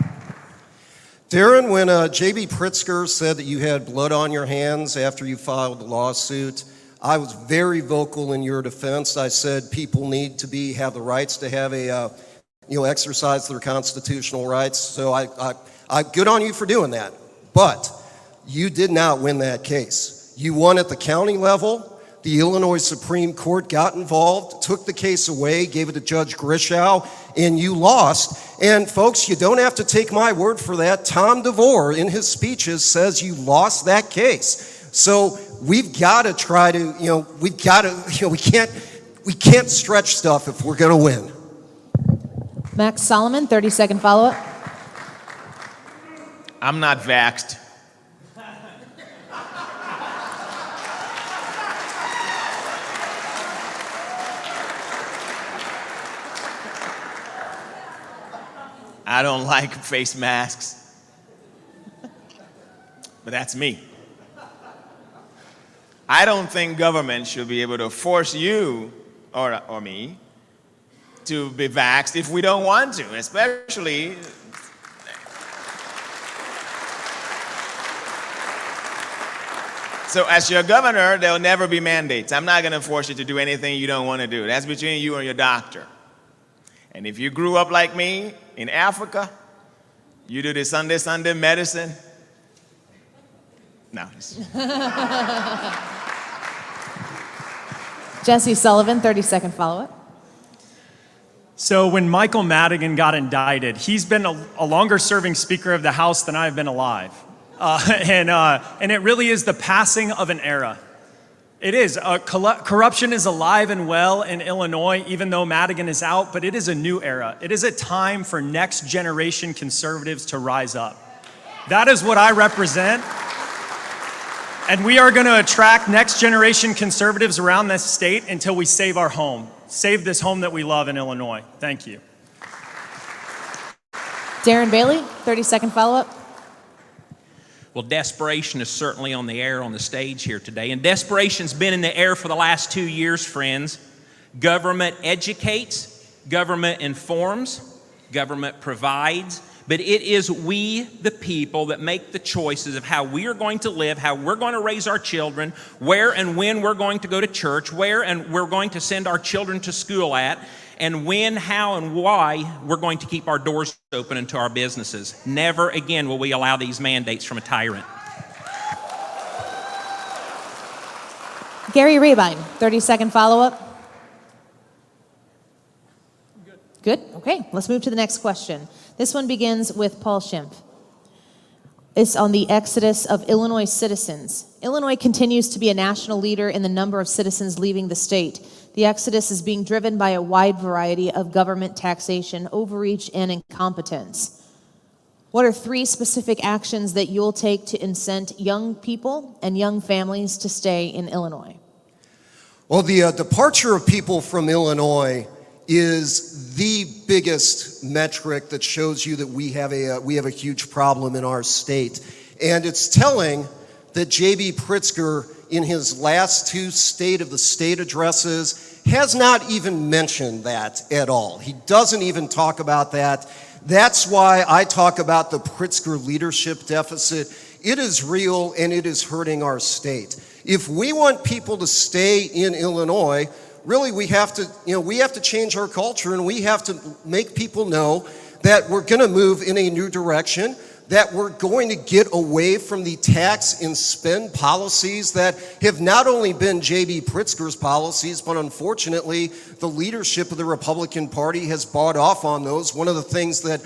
Darren, when J.B. Pritzker said that you had blood on your hands after you filed the lawsuit, I was very vocal in your defense. I said people need to have the rights to have exercise their constitutional rights. So I good on you for doing that. But you did not win that case. You won at the county level. The Illinois Supreme Court got involved, took the case away, gave it to Judge Grishow, and you lost. And folks, you don't have to take my word for that. Tom DeVore, in his speeches, says you lost that case. So we've got to try to, we can't stretch stuff if we're going to win. Max Solomon, 30-second follow-up. I'm not vaxxed. I don't like face masks. But that's me. I don't think government should be able to force you or me to be vaxxed if we don't want to, especially. So as your governor, there'll never be mandates. I'm not going to force you to do anything you don't want to do. That's between you and your doctor. And if you grew up like me in Africa, you do the Sunday medicine. No. Jesse Sullivan, 30-second follow-up. So when Michael Madigan got indicted, he's been a longer-serving Speaker of the House than I've been alive. And it really is the passing of an era. It is. Corruption is alive and well in Illinois, even though Madigan is out, but it is a new era. It is a time for next-generation conservatives to rise up. That is what I represent. And we are going to attract next-generation conservatives around this state until we save our home. Save this home that we love in Illinois. Thank you. Darren Bailey, 30-second follow-up. Well, desperation is certainly on the air on the stage here today, and desperation's been in the air for the last 2 years, friends. Government educates, government informs, government provides, but it is we, the people, that make the choices of how we are going to live, how we're going to raise our children, where and when we're going to go to church, where and we're going to send our children to school at, and when, how, and why we're going to keep our doors open into our businesses. Never again will we allow these mandates from a tyrant. Gary Rabine, 30-second follow-up. Good. Okay, let's move to the next question. This one begins with Paul Schimpf. It's on the exodus of Illinois citizens. Illinois continues to be a national leader in the number of citizens leaving the state. The exodus is being driven by a wide variety of government taxation, overreach, and incompetence. What are 3 specific actions that you'll take to incent young people and young families to stay in Illinois? Well, the departure of people from Illinois is the biggest metric that shows you that we have a huge problem in our state. And it's telling that J.B. Pritzker, in his last 2 State of the State addresses, has not even mentioned that at all. He doesn't even talk about that. That's why I talk about the Pritzker leadership deficit. It is real and it is hurting our state. If we want people to stay in Illinois, really we have to change our culture, and we have to make people know that we're going to move in a new direction, that we're going to get away from the tax and spend policies that have not only been J.B. Pritzker's policies, but unfortunately the leadership of the Republican Party has bought off on those. One of the things that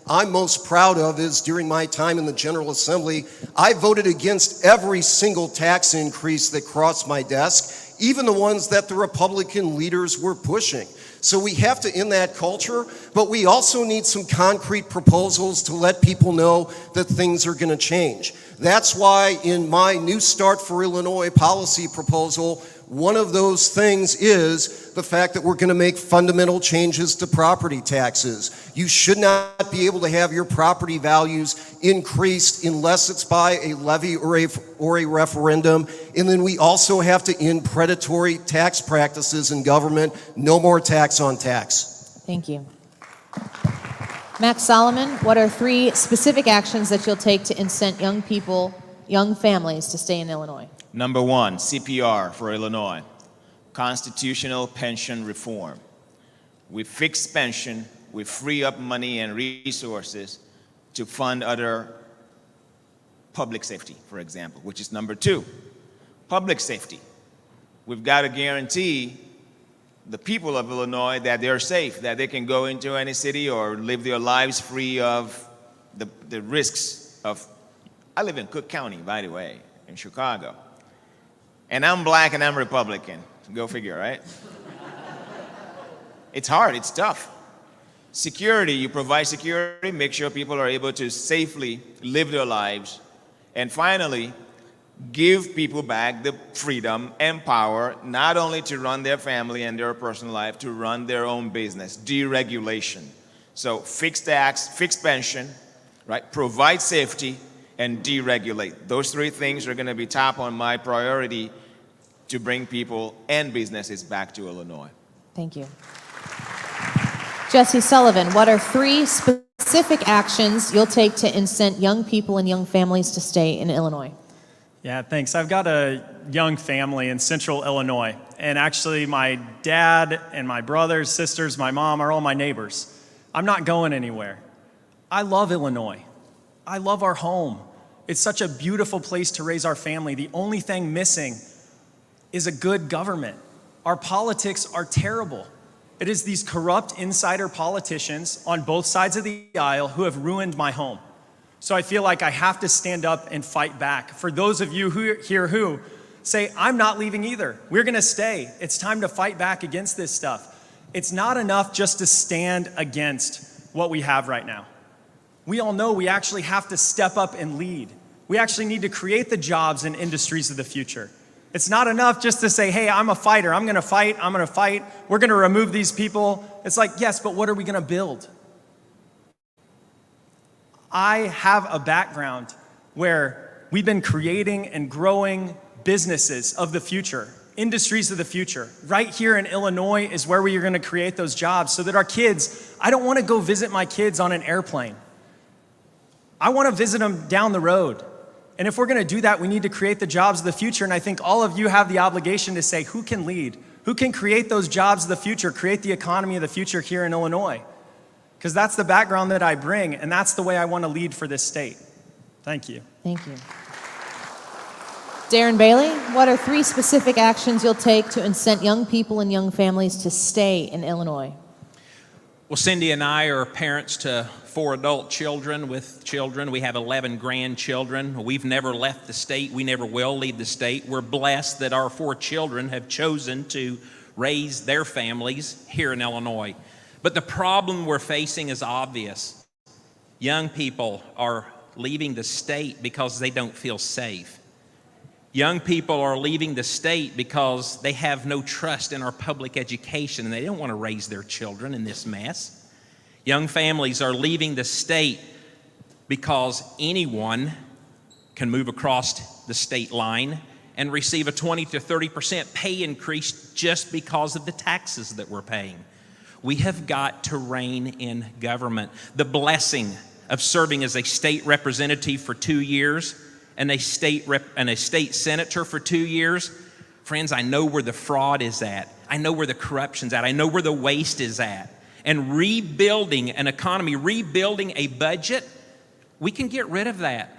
I'm most proud of is during my time in the General Assembly, I voted against every single tax increase that crossed my desk, even the ones that the Republican leaders were pushing. So we have to end that culture, but we also need some concrete proposals to let people know that things are going to change. That's why in my New Start for Illinois policy proposal, one of those things is the fact that we're going to make fundamental changes to property taxes. You should not be able to have your property values increased unless it's by a levy or a referendum. And then we also have to end predatory tax practices in government. No more tax on tax. Thank you. Max Solomon, what are 3 specific actions that you'll take to incent young people, young families to stay in Illinois? Number 1, CPR for Illinois, constitutional pension reform. We fix pension, we free up money and resources to fund other public safety, for example, which is number 2. Public safety. We've got to guarantee the people of Illinois that they're safe, that they can go into any city or live their lives free of the risks of. I live in Cook County, by the way, in Chicago. And I'm black and I'm Republican. Go figure, right? It's hard, it's tough. Security, you provide security, make sure people are able to safely live their lives. And finally, give people back the freedom and power, not only to run their family and their personal life, to run their own business, deregulation. So fix tax, fix pension, right? Provide safety and deregulate. Those 3 things are going to be top on my priority to bring people and businesses back to Illinois. Thank you. Jesse Sullivan, what are 3 specific actions you'll take to incent young people and young families to stay in Illinois? Yeah, thanks. I've got a young family in central Illinois, and actually my dad and my brothers, sisters, my mom are all my neighbors. I'm not going anywhere. I love Illinois. I love our home. It's such a beautiful place to raise our family. The only thing missing is a good government. Our politics are terrible. It is these corrupt insider politicians on both sides of the aisle who have ruined my home. So I feel like I have to stand up and fight back. For those of you who say, I'm not leaving either. We're gonna stay. It's time to fight back against this stuff. It's not enough just to stand against what we have right now. We all know we actually have to step up and lead. We actually need to create the jobs and industries of the future. It's not enough just to say, hey, I'm a fighter. I'm gonna fight. We're gonna remove these people. It's like, yes, but what are we gonna build? I have a background where we've been creating and growing businesses of the future, industries of the future. Right here in Illinois is where we are gonna create those jobs so that our kids, I don't wanna go visit my kids on an airplane. I wanna visit them down the road. And if we're gonna do that, we need to create the jobs of the future. And I think all of you have the obligation to say, who can lead? Who can create those jobs of the future, create the economy of the future here in Illinois? Because that's the background that I bring, and that's the way I wanna lead for this state. Thank you. Thank you. Darren Bailey, what are 3 specific actions you'll take to incent young people and young families to stay in Illinois? Well, Cindy and I are parents to 4 adult children with children. We have 11 grandchildren. We've never left the state. We never will leave the state. We're blessed that our 4 children have chosen to raise their families here in Illinois. But the problem we're facing is obvious. Young people are leaving the state because they don't feel safe. Young people are leaving the state because they have no trust in our public education and they don't want to raise their children in this mess. Young families are leaving the state because anyone can move across the state line and receive a 20 to 30% pay increase just because of the taxes that we're paying. We have got to rein in government. The blessing of serving as a state representative for 2 years and a state senator for 2 years, friends, I know where the fraud is at. I know where the corruption's at. I know where the waste is at. And rebuilding an economy, rebuilding a budget, we can get rid of that.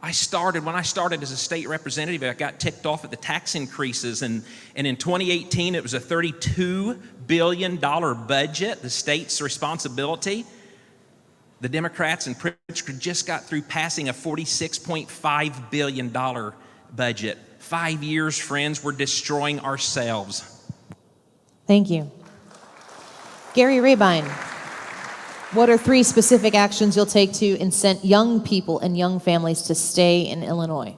When I started as a state representative, I got ticked off at the tax increases. And in 2018, it was a $32 billion budget, the state's responsibility. The Democrats and Pritzker just got through passing a $46.5 billion budget. 5 years, friends, we're destroying ourselves. Thank you. Gary Rabine, what are 3 specific actions you'll take to incent young people and young families to stay in Illinois?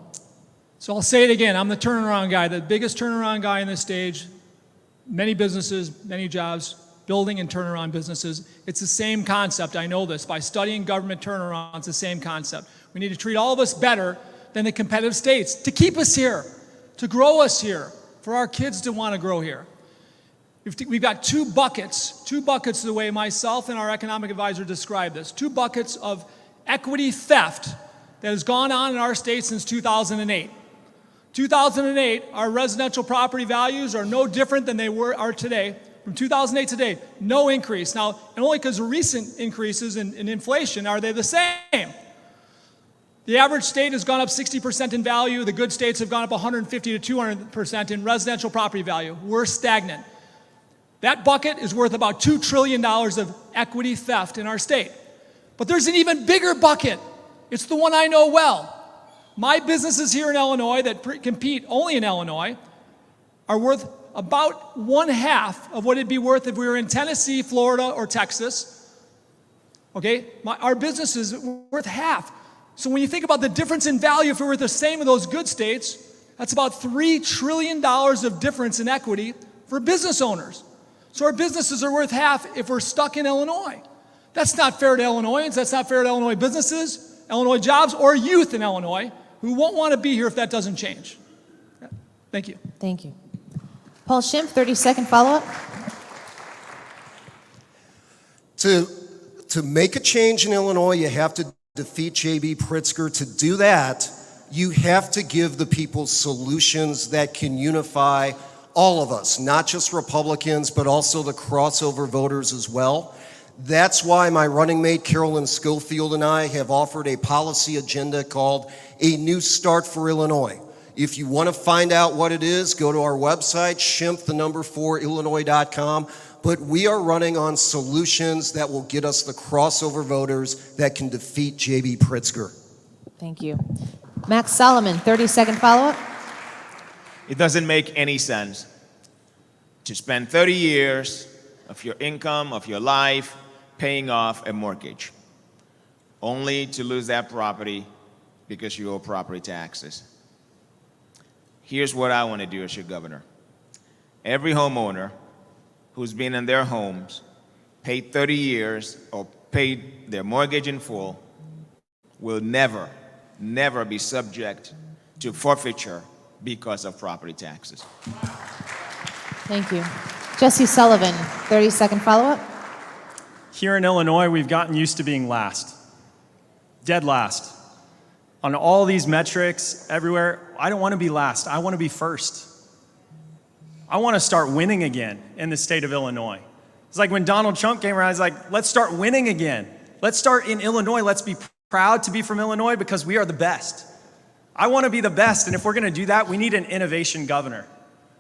So I'll say it again, I'm the turnaround guy, the biggest turnaround guy on this stage. Many businesses, many jobs, building and turnaround businesses. It's the same concept, I know this. By studying government turnaround, it's the same concept. We need to treat all of us better than the competitive states to keep us here, to grow us here, for our kids to want to grow here. We've got 2 buckets the way myself and our economic advisor described this, 2 buckets of equity theft that has gone on in our state since 2008. 2008, our residential property values are no different than they are today. From 2008 to today, no increase. Now, and only because of recent increases in inflation are they the same. The average state has gone up 60% in value. The good states have gone up 150 to 200% in residential property value. We're stagnant. That bucket is worth about $2 trillion of equity theft in our state. But there's an even bigger bucket. It's the one I know well. My businesses here in Illinois that compete only in Illinois are worth about 1/2 of what it'd be worth if we were in Tennessee, Florida, or Texas. Okay? Our business is worth half. So when you think about the difference in value, if we were the same of those good states, that's about $3 trillion of difference in equity for business owners. So our businesses are worth half if we're stuck in Illinois. That's not fair to Illinoisans. That's not fair to Illinois businesses, Illinois jobs, or youth in Illinois who won't want to be here if that doesn't change. Thank you. Thank you. Paul Schimpf, 30-second follow-up. To make a change in Illinois, you have to defeat J.B. Pritzker. To do that, you have to give the people solutions that can unify all of us, not just Republicans, but also the crossover voters as well. That's why my running mate, Carolyn Schofield, and I have offered a policy agenda called A New Start for Illinois. If you want to find out what it is, go to our website, Schimpf4Illinois.com. But we are running on solutions that will get us the crossover voters that can defeat J.B. Pritzker. Thank you. Max Solomon, 30-second follow-up. It doesn't make any sense to spend 30 years of your income, of your life, paying off a mortgage, only to lose that property because you owe property taxes. Here's what I want to do as your governor. Every homeowner who's been in their homes, paid 30 years, or paid their mortgage in full, will never be subject to forfeiture because of property taxes. Thank you. Jesse Sullivan, 30-second follow-up. Here in Illinois, we've gotten used to being last, dead last. On all these metrics, everywhere, I don't want to be last. I want to be first. I want to start winning again in the state of Illinois. It's like when Donald Trump came around, he's like, let's start winning again. Let's start in Illinois. Let's be proud to be from Illinois because we are the best. I want to be the best, and if we're going to do that, we need an innovation governor.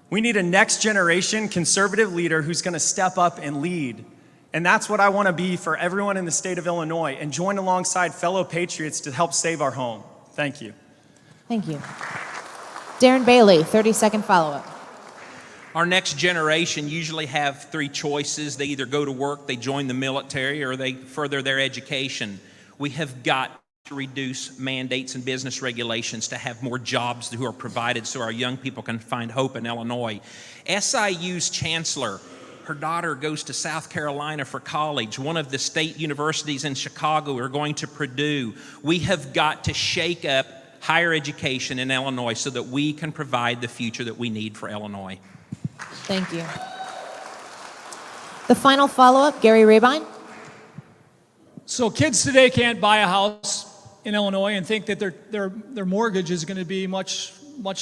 We need a next generation conservative leader who's going to step up and lead. And that's what I want to be for everyone in the state of Illinois, and join alongside fellow patriots to help save our home. Thank you. Thank you. Darren Bailey, 30-second follow-up. Our next generation usually have three choices. They either go to work, they join the military, or they further their education. We have got to reduce mandates and business regulations to have more jobs who are provided so our young people can find hope in Illinois. SIU's chancellor, her daughter goes to South Carolina for college. One of the state universities in Chicago are going to Purdue. We have got to shake up higher education in Illinois so that we can provide the future that we need for Illinois. Thank you. The final follow-up, Gary Rabine. So kids today can't buy a house in Illinois and think that their mortgage is going to be much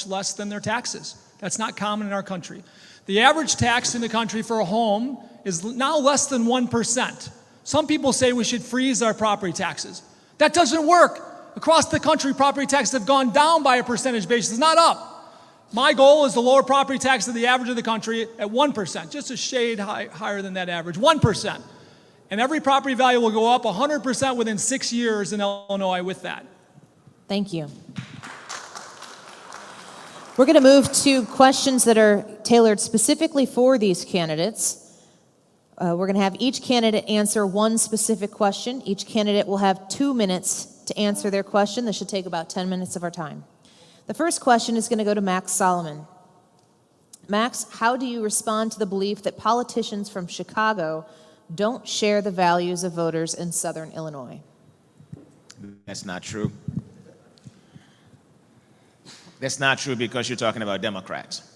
less than their taxes. That's not common in our country. The average tax in the country for a home is now less than 1%. Some people say we should freeze our property taxes. That doesn't work. Across the country, property taxes have gone down by a percentage basis, not up. My goal is to lower property tax to the average of the country at 1%, just a shade higher than that average, 1%. And every property value will go up 100% within 6 years in Illinois with that. Thank you. We're going to move to questions that are tailored specifically for these candidates. We're going to have each candidate answer one specific question. Each candidate will have 2 minutes to answer their question. This should take about 10 minutes of our time. The first question is going to go to Max Solomon. Max, how do you respond to the belief that politicians from Chicago don't share the values of voters in Southern Illinois? That's not true. That's not true because you're talking about Democrats.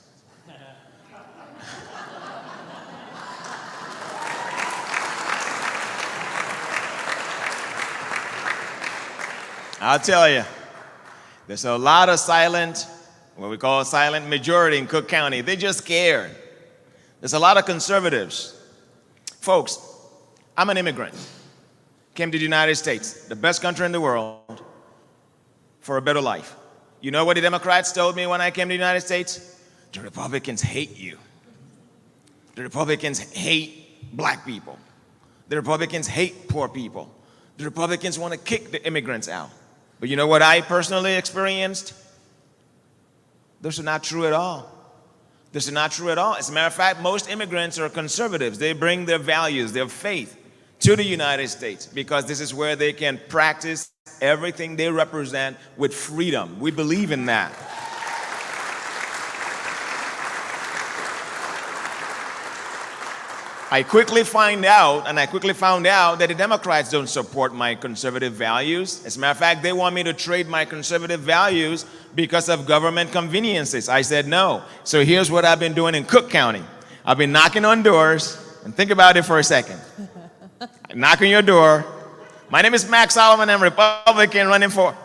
I'll tell you, there's a lot of silent, what we call a silent majority in Cook County. They're just scared. There's a lot of conservatives. Folks, I'm an immigrant. Came to the United States, the best country in the world, for a better life. You know what the Democrats told me when I came to the United States? The Republicans hate you. The Republicans hate black people. The Republicans hate poor people. The Republicans want to kick the immigrants out. But you know what I personally experienced? Those are not true at all. This is not true at all. As a matter of fact, most immigrants are conservatives. They bring their values, their faith to the United States because this is where they can practice everything they represent with freedom. We believe in that. I quickly found out that the Democrats don't support my conservative values. As a matter of fact, they want me to trade my conservative values because of government conveniences. I said no. So here's what I've been doing in Cook County. I've been knocking on doors, and think about it for a second. I knock on your door. My name is Max Sullivan. I'm a Republican running for...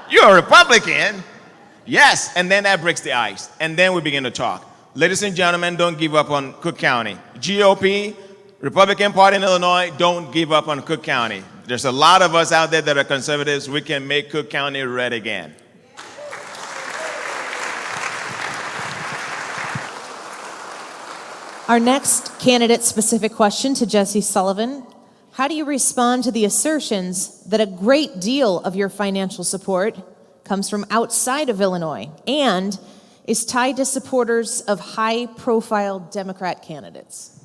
You're a Republican? Yes. And then that breaks the ice. And then we begin to talk. Ladies and gentlemen, don't give up on Cook County. GOP, Republican Party in Illinois, don't give up on Cook County. There's a lot of us out there that are conservatives. We can make Cook County red again. Our next candidate-specific question to Jesse Sullivan. How do you respond to the assertions that a great deal of your financial support comes from outside of Illinois and is tied to supporters of high-profile Democrat candidates?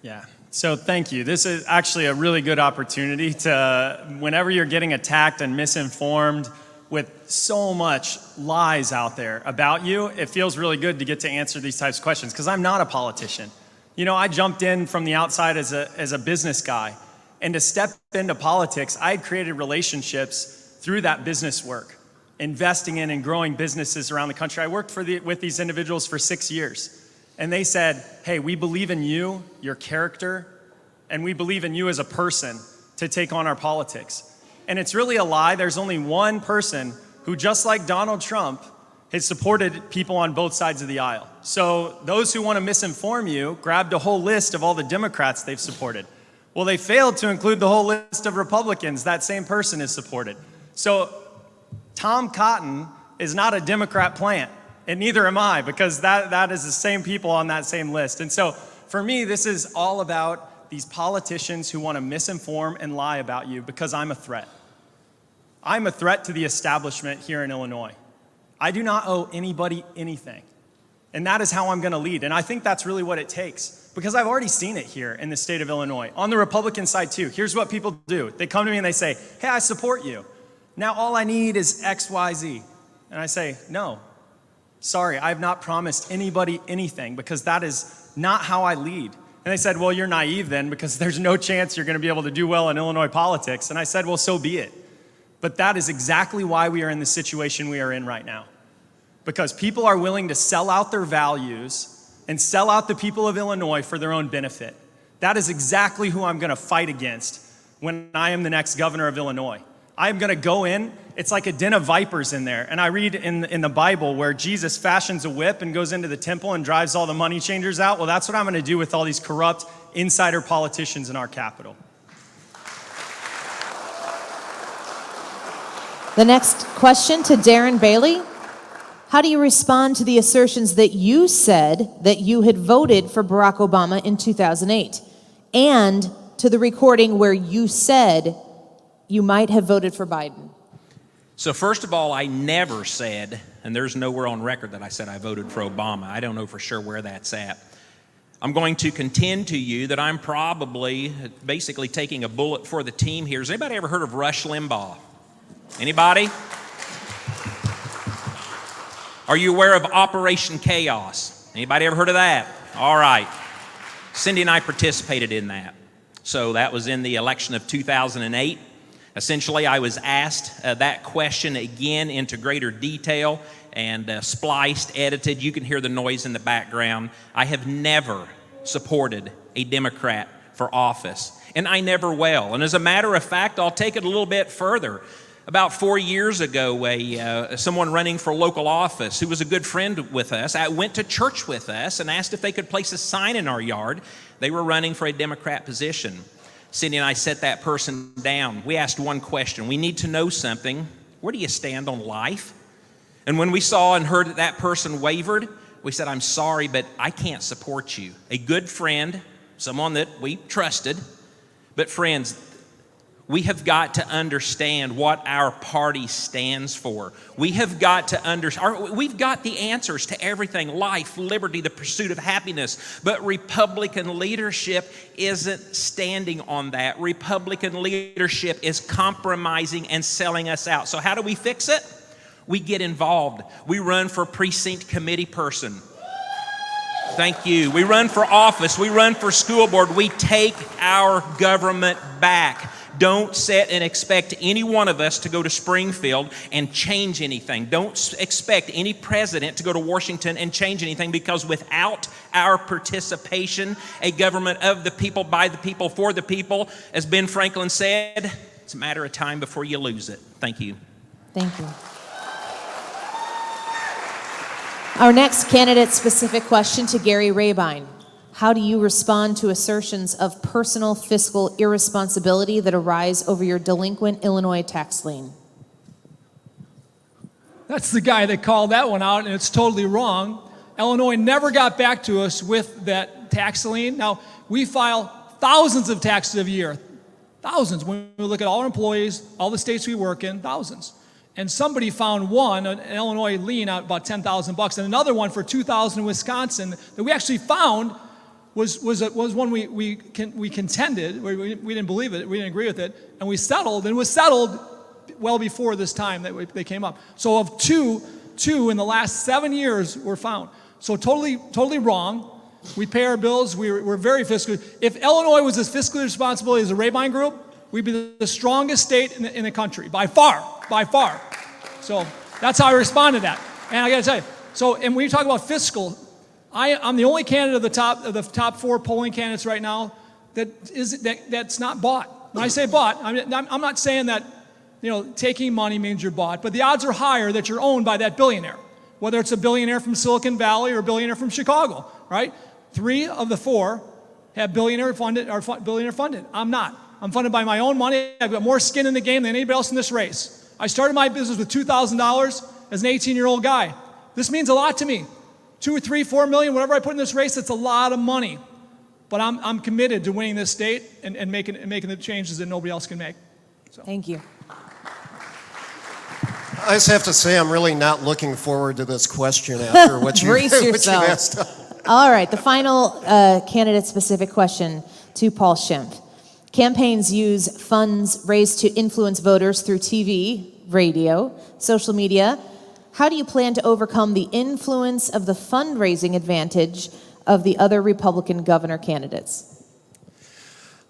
Yeah, so thank you. This is actually a really good opportunity to, whenever you're getting attacked and misinformed with so much lies out there about you, it feels really good to get to answer these types of questions because I'm not a politician. You know, I jumped in from the outside as a business guy, and to step into politics, I had created relationships through that business work, investing in and growing businesses around the country. I worked with these individuals for 6 years, and they said, hey, we believe in you, your character, and we believe in you as a person to take on our politics. And it's really a lie. There's only one person who, just like Donald Trump, has supported people on both sides of the aisle. So those who want to misinform you grabbed a whole list of all the Democrats they've supported. Well, they failed to include the whole list of Republicans that same person has supported. So Tom Cotton is not a Democrat plant, and neither am I, because that is the same people on that same list. And so for me, this is all about these politicians who want to misinform and lie about you because I'm a threat. I'm a threat to the establishment here in Illinois. I do not owe anybody anything. And that is how I'm going to lead. And I think that's really what it takes, because I've already seen it here in the state of Illinois. On the Republican side, too, here's what people do. They come to me and they say, hey, I support you. Now all I need is X, Y, Z. And I say, no, sorry, I have not promised anybody anything, because that is not how I lead. And they said, well, you're naive then, because there's no chance you're going to be able to do well in Illinois politics. And I said, well, so be it. But that is exactly why we are in the situation we are in right now. Because people are willing to sell out their values and sell out the people of Illinois for their own benefit. That is exactly who I'm going to fight against when I am the next governor of Illinois. I'm going to go in, it's like a den of vipers in there. And I read in the Bible where Jesus fashions a whip and goes into the temple and drives all the money changers out. Well, that's what I'm going to do with all these corrupt insider politicians in our capital. The next question to Darren Bailey. How do you respond to the assertions that you said that you had voted for Barack Obama in 2008, and to the recording where you said you might have voted for Biden? So first of all, I never said, and there's nowhere on record that I said I voted for Obama. I don't know for sure where that's at. I'm going to contend to you that I'm probably basically taking a bullet for the team here. Has anybody ever heard of Rush Limbaugh? Anybody? Are you aware of Operation Chaos? Anybody ever heard of that? All right. Cindy and I participated in that. So that was in the election of 2008. Essentially, I was asked that question again into greater detail and spliced, edited. You can hear the noise in the background. I have never supported a Democrat for office, and I never will. And as a matter of fact, I'll take it a little bit further. About 4 years ago, someone running for local office who was a good friend with us went to church with us and asked if they could place a sign in our yard. They were running for a Democrat position. Cindy and I set that person down. We asked one question. We need to know something. Where do you stand on life? And when we saw and heard that person wavered, we said, I'm sorry, but I can't support you. A good friend, someone that we trusted. But friends, we have got to understand what our party stands for. We have got to understand, we've got the answers to everything, life, liberty, the pursuit of happiness. But Republican leadership isn't standing on that. Republican leadership is compromising and selling us out. So how do we fix it? We get involved. We run for precinct committee person. Thank you. We run for office. We run for school board. We take our government back. Don't sit and expect any one of us to go to Springfield and change anything. Don't expect any president to go to Washington and change anything, because without our participation, a government of the people, by the people, for the people, as Ben Franklin said, it's a matter of time before you lose it. Thank you. Thank you. Our next candidate-specific question to Gary Rabine. How do you respond to assertions of personal fiscal irresponsibility that arise over your delinquent Illinois tax lien? That's the guy that called that one out, and it's totally wrong. Illinois never got back to us with that tax lien. Now, we file thousands of taxes every year. Thousands. When we look at all our employees, all the states we work in, thousands. And somebody found one, an Illinois lien, out about $10,000, and another one for $2,000 in Wisconsin that we actually found was one we contended. We didn't believe it, we didn't agree with it, and we settled, and it was settled well before this time that they came up. So of two in the last 7 years were found. So totally wrong. We pay our bills. We're very fiscally. If Illinois was as fiscally responsible as the Rabine Group, we'd be the strongest state in the country by far. So that's how I respond to that. And I got to tell you. So, and when you talk about fiscal, I'm the only candidate of the top 4 polling candidates right now that's not bought. When I say bought, I'm not saying that taking money means you're bought, but the odds are higher that you're owned by that billionaire, whether it's a billionaire from Silicon Valley or a billionaire from Chicago, right? 3 of the 4 have billionaire funded. I'm not. I'm funded by my own money. I've got more skin in the game than anybody else in this race. I started my business with $2,000 as an 18-year-old guy. This means a lot to me. 2 or 3, 4 million, whatever I put in this race, it's a lot of money. But I'm committed to winning this state and making the changes that nobody else can make. So. Thank you. I just have to say I'm really not looking forward to this question after what you Brace what you yourself. asked. All right, the final candidate-specific question to Paul Schimpf. Campaigns use funds raised to influence voters through TV, radio, social media. How do you plan to overcome the influence of the fundraising advantage of the other Republican governor candidates?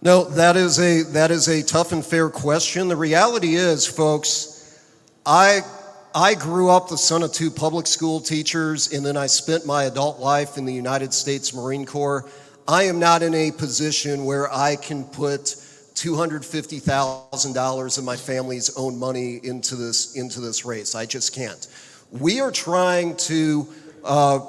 No, that is a tough and fair question. The reality is, folks, I grew up the son of 2 public school teachers, and then I spent my adult life in the United States Marine Corps. I am not in a position where I can put $250,000 of my family's own money into this race. I just can't. We are trying to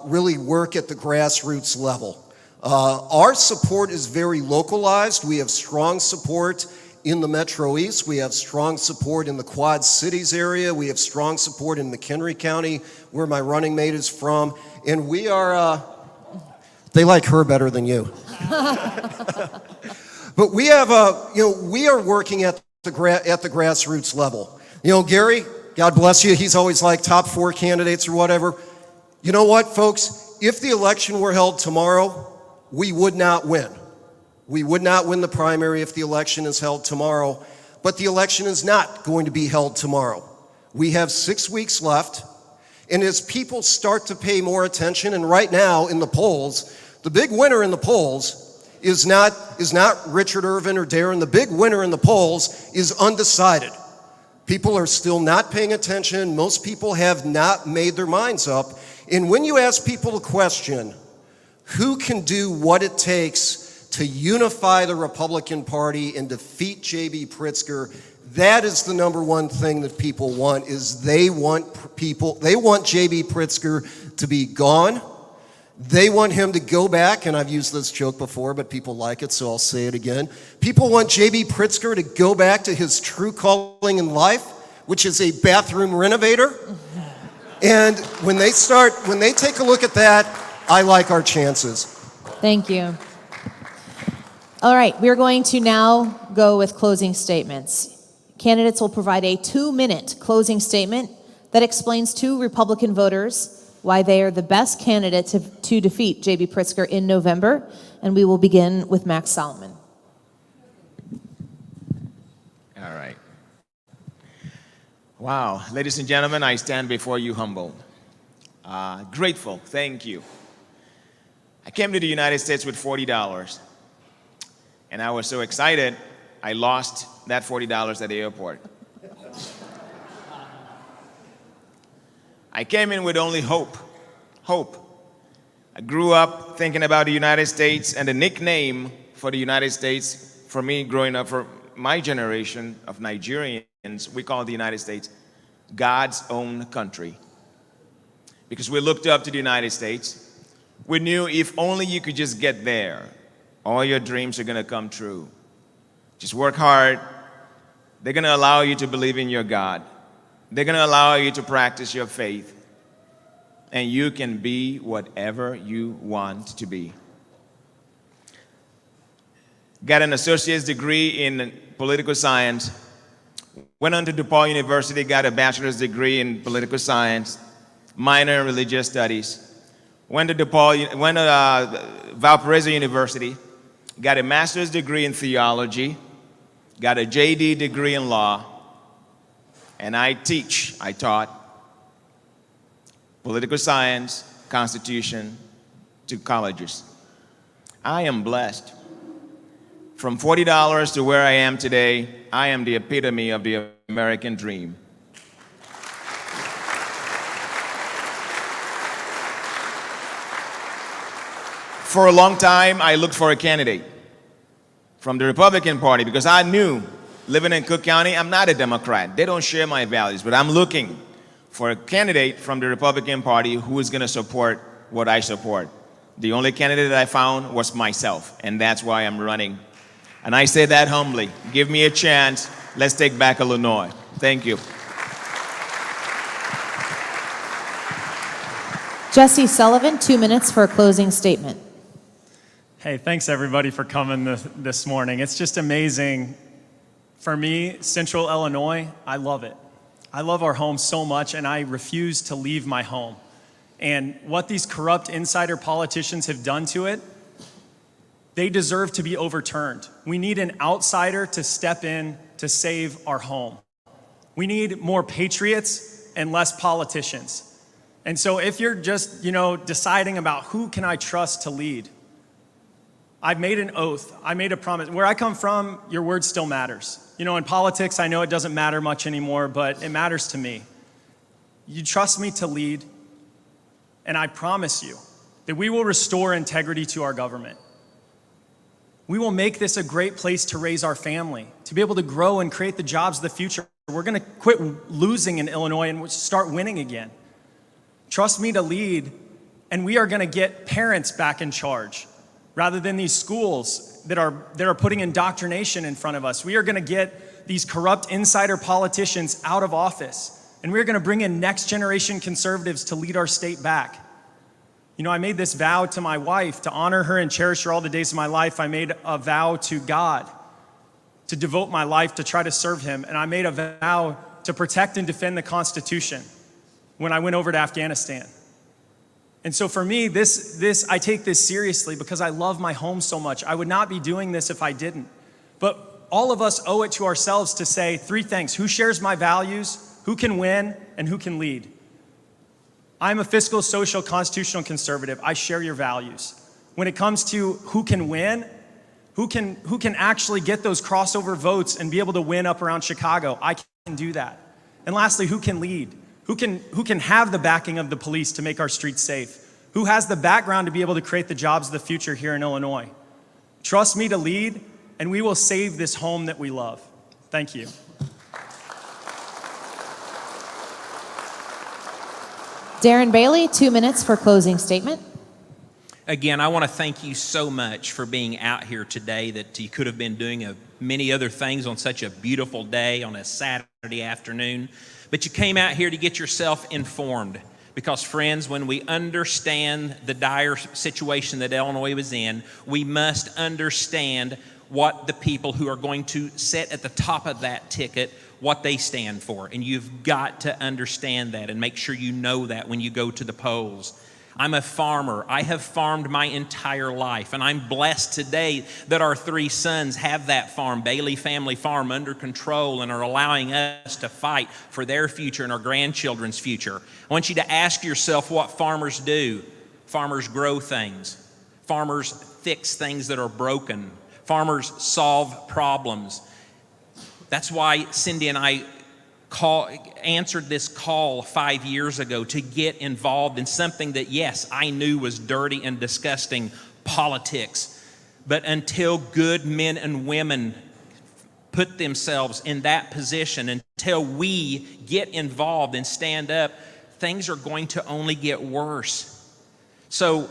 really work at the grassroots level. Our support is very localized. We have strong support in the Metro East. We have strong support in the Quad Cities area. We have strong support in McHenry County, where my running mate is from. And we are, they like her better than you. But we have, we are working at the grassroots level. Gary, God bless you, he's always like top 4 candidates or whatever. You know what, folks? If the election were held tomorrow, we would not win. We would not win the primary if the election is held tomorrow, but the election is not going to be held tomorrow. We have 6 weeks left, and as people start to pay more attention, and right now in the polls, the big winner in the polls is not Richard Irvin or Darren. The big winner in the polls is undecided. People are still not paying attention. Most people have not made their minds up. And when you ask people the question, who can do what it takes to unify the Republican Party and defeat J.B. Pritzker, that is the number one thing that people want, is they want J.B. Pritzker to be gone. They want him to go back, and I've used this joke before, but people like it, so I'll say it again. People want J.B. Pritzker to go back to his true calling in life, which is a bathroom renovator. And when they take a look at that, I like our chances. Thank you. All right, we're going to now go with closing statements. Candidates will provide a 2-minute closing statement that explains to Republican voters why they are the best candidate to defeat J.B. Pritzker in November, and we will begin with Max Solomon. All right. Wow, ladies and gentlemen, I stand before you humbled, grateful, thank you. I came to the United States with $40, and I was so excited, I lost that $40 at the airport. I came in with only hope. I grew up thinking about the United States, and the nickname for the United States, for me growing up, for my generation of Nigerians, we call the United States God's own country. Because we looked up to the United States. We knew if only you could just get there, all your dreams are gonna come true. Just work hard. They're gonna allow you to believe in your God. They're going to allow you to practice your faith, and you can be whatever you want to be. Got an associate's degree in political science, went on to DePaul University, got a bachelor's degree in political science, minor in religious studies, went to Valparaiso University, got a master's degree in theology, got a JD degree in law, and I taught political science, constitution to colleges. I am blessed. From $40 to where I am today, I am the epitome of the American dream. For a long time, I looked for a candidate from the Republican Party because I knew, living in Cook County, I'm not a Democrat. They don't share my values, but I'm looking for a candidate from the Republican Party who is going to support what I support. The only candidate that I found was myself, and that's why I'm running. And I say that humbly. Give me a chance. Let's take back Illinois. Thank you. Jesse Sullivan, 2 minutes for a closing statement. Hey, thanks everybody for coming this morning. It's just amazing. For me, Central Illinois, I love it. I love our home so much, and I refuse to leave my home. And what these corrupt insider politicians have done to it, they deserve to be overturned. We need an outsider to step in to save our home. We need more patriots and less politicians. And so if you're just, deciding about who can I trust to lead, I've made an oath. I made a promise. Where I come from, your word still matters. In politics, I know it doesn't matter much anymore, but it matters to me. You trust me to lead, and I promise you that we will restore integrity to our government. We will make this a great place to raise our family, to be able to grow and create the jobs of the future. We're going to quit losing in Illinois and start winning again. Trust me to lead, and we are going to get parents back in charge rather than these schools that are putting indoctrination in front of us. We are going to get these corrupt insider politicians out of office, and we're going to bring in next generation conservatives to lead our state back. I made this vow to my wife to honor her and cherish her all the days of my life. I made a vow to God to devote my life to try to serve him, and I made a vow to protect and defend the Constitution when I went over to Afghanistan. And so for me, I take this seriously because I love my home so much. I would not be doing this if I didn't. But all of us owe it to ourselves to say three things: who shares my values, who can win, and who can lead. I'm a fiscal, social, constitutional conservative. I share your values. When it comes to who can win, who can actually get those crossover votes and be able to win up around Chicago, I can do that. And lastly, who can lead? Who can have the backing of the police to make our streets safe? Who has the background to be able to create the jobs of the future here in Illinois? Trust me to lead, and we will save this home that we love. Thank you. Darren Bailey, 2 minutes for closing statement. Again, I want to thank you so much for being out here today, that you could have been doing many other things on such a beautiful day on a Saturday afternoon. But you came out here to get yourself informed. Because, friends, when we understand the dire situation that Illinois was in, we must understand what the people who are going to sit at the top of that ticket, what they stand for. And you've got to understand that and make sure you know that when you go to the polls. I'm a farmer. I have farmed my entire life, and I'm blessed today that our three sons have that farm, Bailey Family Farm, under control and are allowing us to fight for their future and our grandchildren's future. I want you to ask yourself what farmers do. Farmers grow things. Farmers fix things that are broken. Farmers solve problems. That's why Cindy and I answered this call 5 years ago to get involved in something that, yes, I knew was dirty and disgusting, politics. But until good men and women put themselves in that position, until we get involved and stand up, things are going to only get worse. So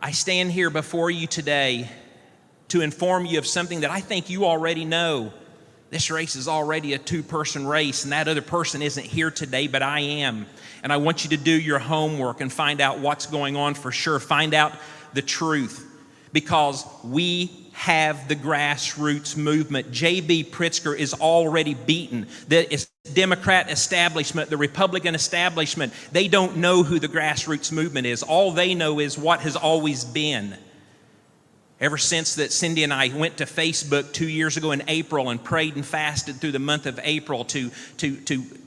I stand here before you today to inform you of something that I think you already know. This race is already a two-person race, and that other person isn't here today, but I am. And I want you to do your homework and find out what's going on for sure. Find out the truth, because we have the grassroots movement. J.B. Pritzker is already beaten. The Democrat establishment, the Republican establishment, they don't know who the grassroots movement is. All they know is what has always been. Ever since that Cindy and I went to Facebook 2 years ago in April and prayed and fasted through the month of April to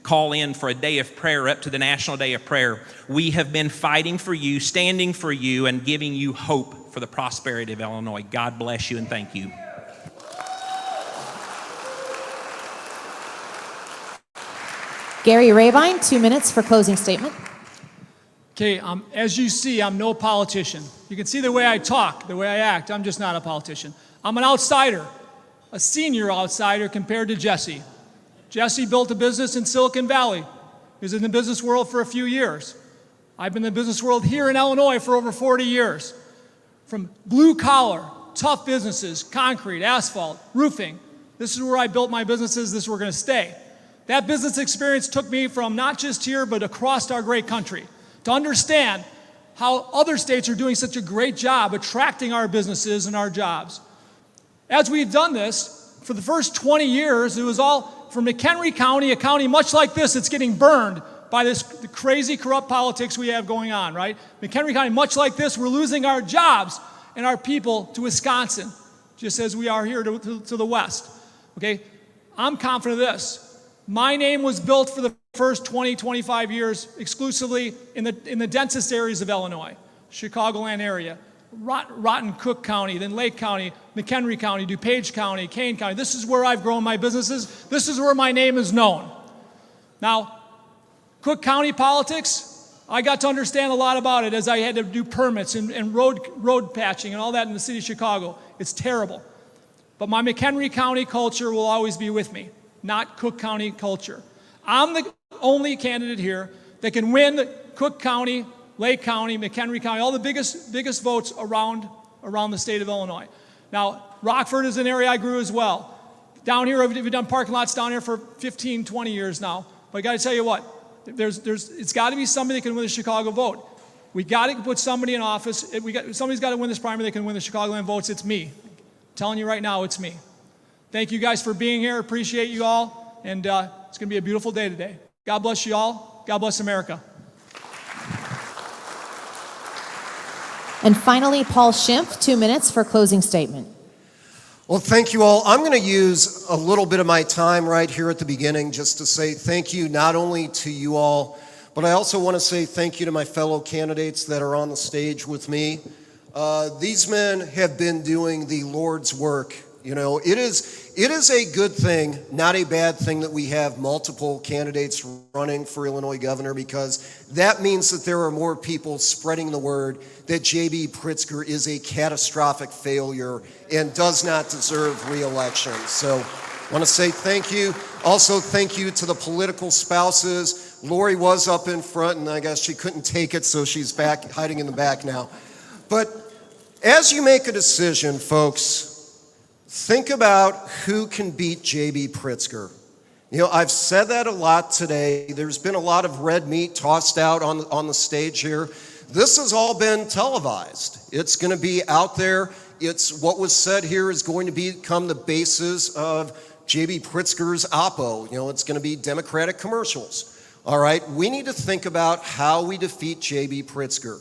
call in for a day of prayer up to the National Day of Prayer, we have been fighting for you, standing for you, and giving you hope for the prosperity of Illinois. God bless you and thank you. Gary Rabine, 2 minutes for closing statement. Okay, as you see, I'm no politician. You can see the way I talk, the way I act. I'm just not a politician. I'm an outsider, a senior outsider compared to Jesse. Jesse built a business in Silicon Valley. He was in the business world for a few years. I've been in the business world here in Illinois for over 40 years. from blue collar, tough businesses, concrete, asphalt, roofing. This is where I built my businesses. This is where we're going to stay. That business experience took me from not just here, but across our great country to understand how other states are doing such a great job attracting our businesses and our jobs. As we've done this, for the first 20 years, it was all from McHenry County, a county much like this, it's getting burned by this crazy corrupt politics we have going on, right? McHenry County, much like this, we're losing our jobs and our people to Wisconsin, just as we are here to the west, okay? I'm confident of this. My name was built for the first 20, 25 years exclusively in the densest areas of Illinois, Chicagoland area, Rotten Cook County, then Lake County, McHenry County, DuPage County, Kane County. This is where I've grown my businesses. This is where my name is known. Now, Cook County politics, I got to understand a lot about it as I had to do permits and road patching and all that in the city of Chicago. It's terrible. But my McHenry County culture will always be with me, not Cook County culture. I'm the only candidate here that can win Cook County, Lake County, McHenry County, all the biggest votes around the state of Illinois. Now, Rockford is an area I grew as well. Down here, we've done parking lots down here for 15, 20 years now. But I got to tell you what, it's got to be somebody that can win the Chicago vote. We got to put somebody in office. Somebody's got to win this primary that can win the Chicagoland votes. It's me. I'm telling you right now, it's me. Thank you guys for being here. Appreciate you all. And it's going to be a beautiful day today. God bless you all. God bless America. And finally, Paul Schimpf, 2 minutes for closing statement. Well, thank you all. I'm going to use a little bit of my time right here at the beginning just to say thank you not only to you all, but I also want to say thank you to my fellow candidates that are on the stage with me. These men have been doing the Lord's work. You know, it is a good thing, not a bad thing, that we have multiple candidates running for Illinois governor, because that means that there are more people spreading the word that J.B. Pritzker is a catastrophic failure and does not deserve re-election. So I want to say thank you. Also, thank you to the political spouses. Lori was up in front, and I guess she couldn't take it, so she's back, hiding in the back now. But as you make a decision, folks, think about who can beat J.B. Pritzker. You know, I've said that a lot today. There's been a lot of red meat tossed out on the stage here. This has all been televised. It's going to be out there. It's what was said here is going to become the basis of J.B. Pritzker's oppo. You know, it's going to be Democratic commercials. All right, we need to think about how we defeat J.B. Pritzker.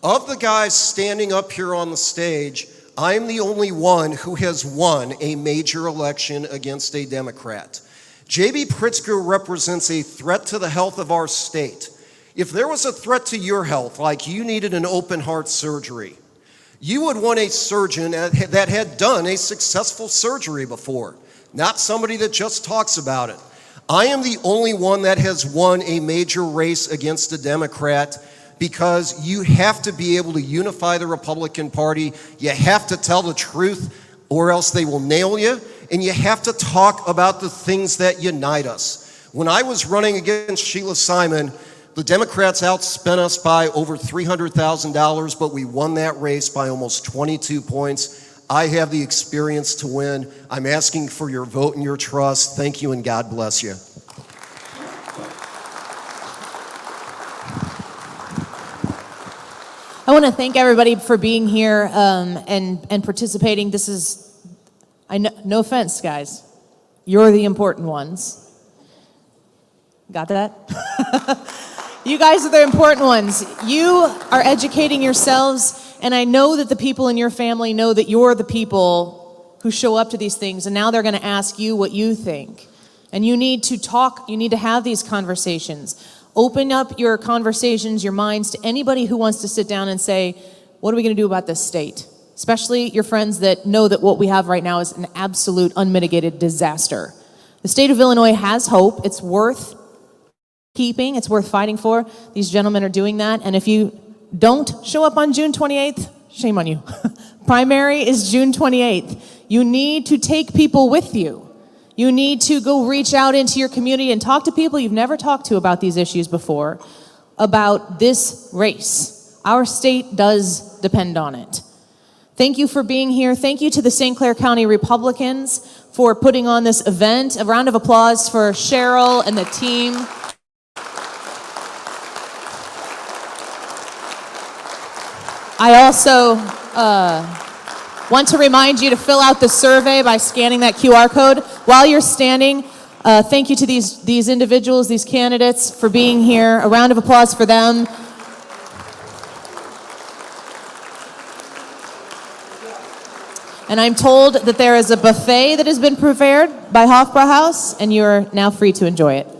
Of the guys standing up here on the stage, I'm the only one who has won a major election against a Democrat. J.B. Pritzker represents a threat to the health of our state. If there was a threat to your health, like you needed an open heart surgery, you would want a surgeon that had done a successful surgery before, not somebody that just talks about it. I am the only one that has won a major race against a Democrat, because you have to be able to unify the Republican Party. You have to tell the truth or else they will nail you. And you have to talk about the things that unite us. When I was running against Sheila Simon, the Democrats outspent us by over $300,000, but we won that race by almost 22 points. I have the experience to win. I'm asking for your vote and your trust. Thank you, and God bless you. I want to thank everybody for being here and participating. This is, no offense, guys. You're the important ones. Got that? You guys are the important ones. You are educating yourselves, and I know that the people in your family know that you're the people who show up to these things, and now they're going to ask you what you think. And you need to talk, you need to have these conversations. Open up your conversations, your minds to anybody who wants to sit down and say, what are we going to do about this state? Especially your friends that know that what we have right now is an absolute unmitigated disaster. The state of Illinois has hope. It's worth keeping. It's worth fighting for. These gentlemen are doing that. And if you don't show up on June 28th, shame on you. Primary is June 28th. You need to take people with you. You need to go reach out into your community and talk to people you've never talked to about these issues before, about this race. Our state does depend on it. Thank you for being here. Thank you to the St. Clair County Republicans for putting on this event. A round of applause for Cheryl and the team. I also want to remind you to fill out the survey by scanning that QR code. While you're standing, thank you to these individuals, these candidates, for being here. A round of applause for them. And I'm told that there is a buffet that has been prepared by Hofbrauhaus, and you're now free to enjoy it.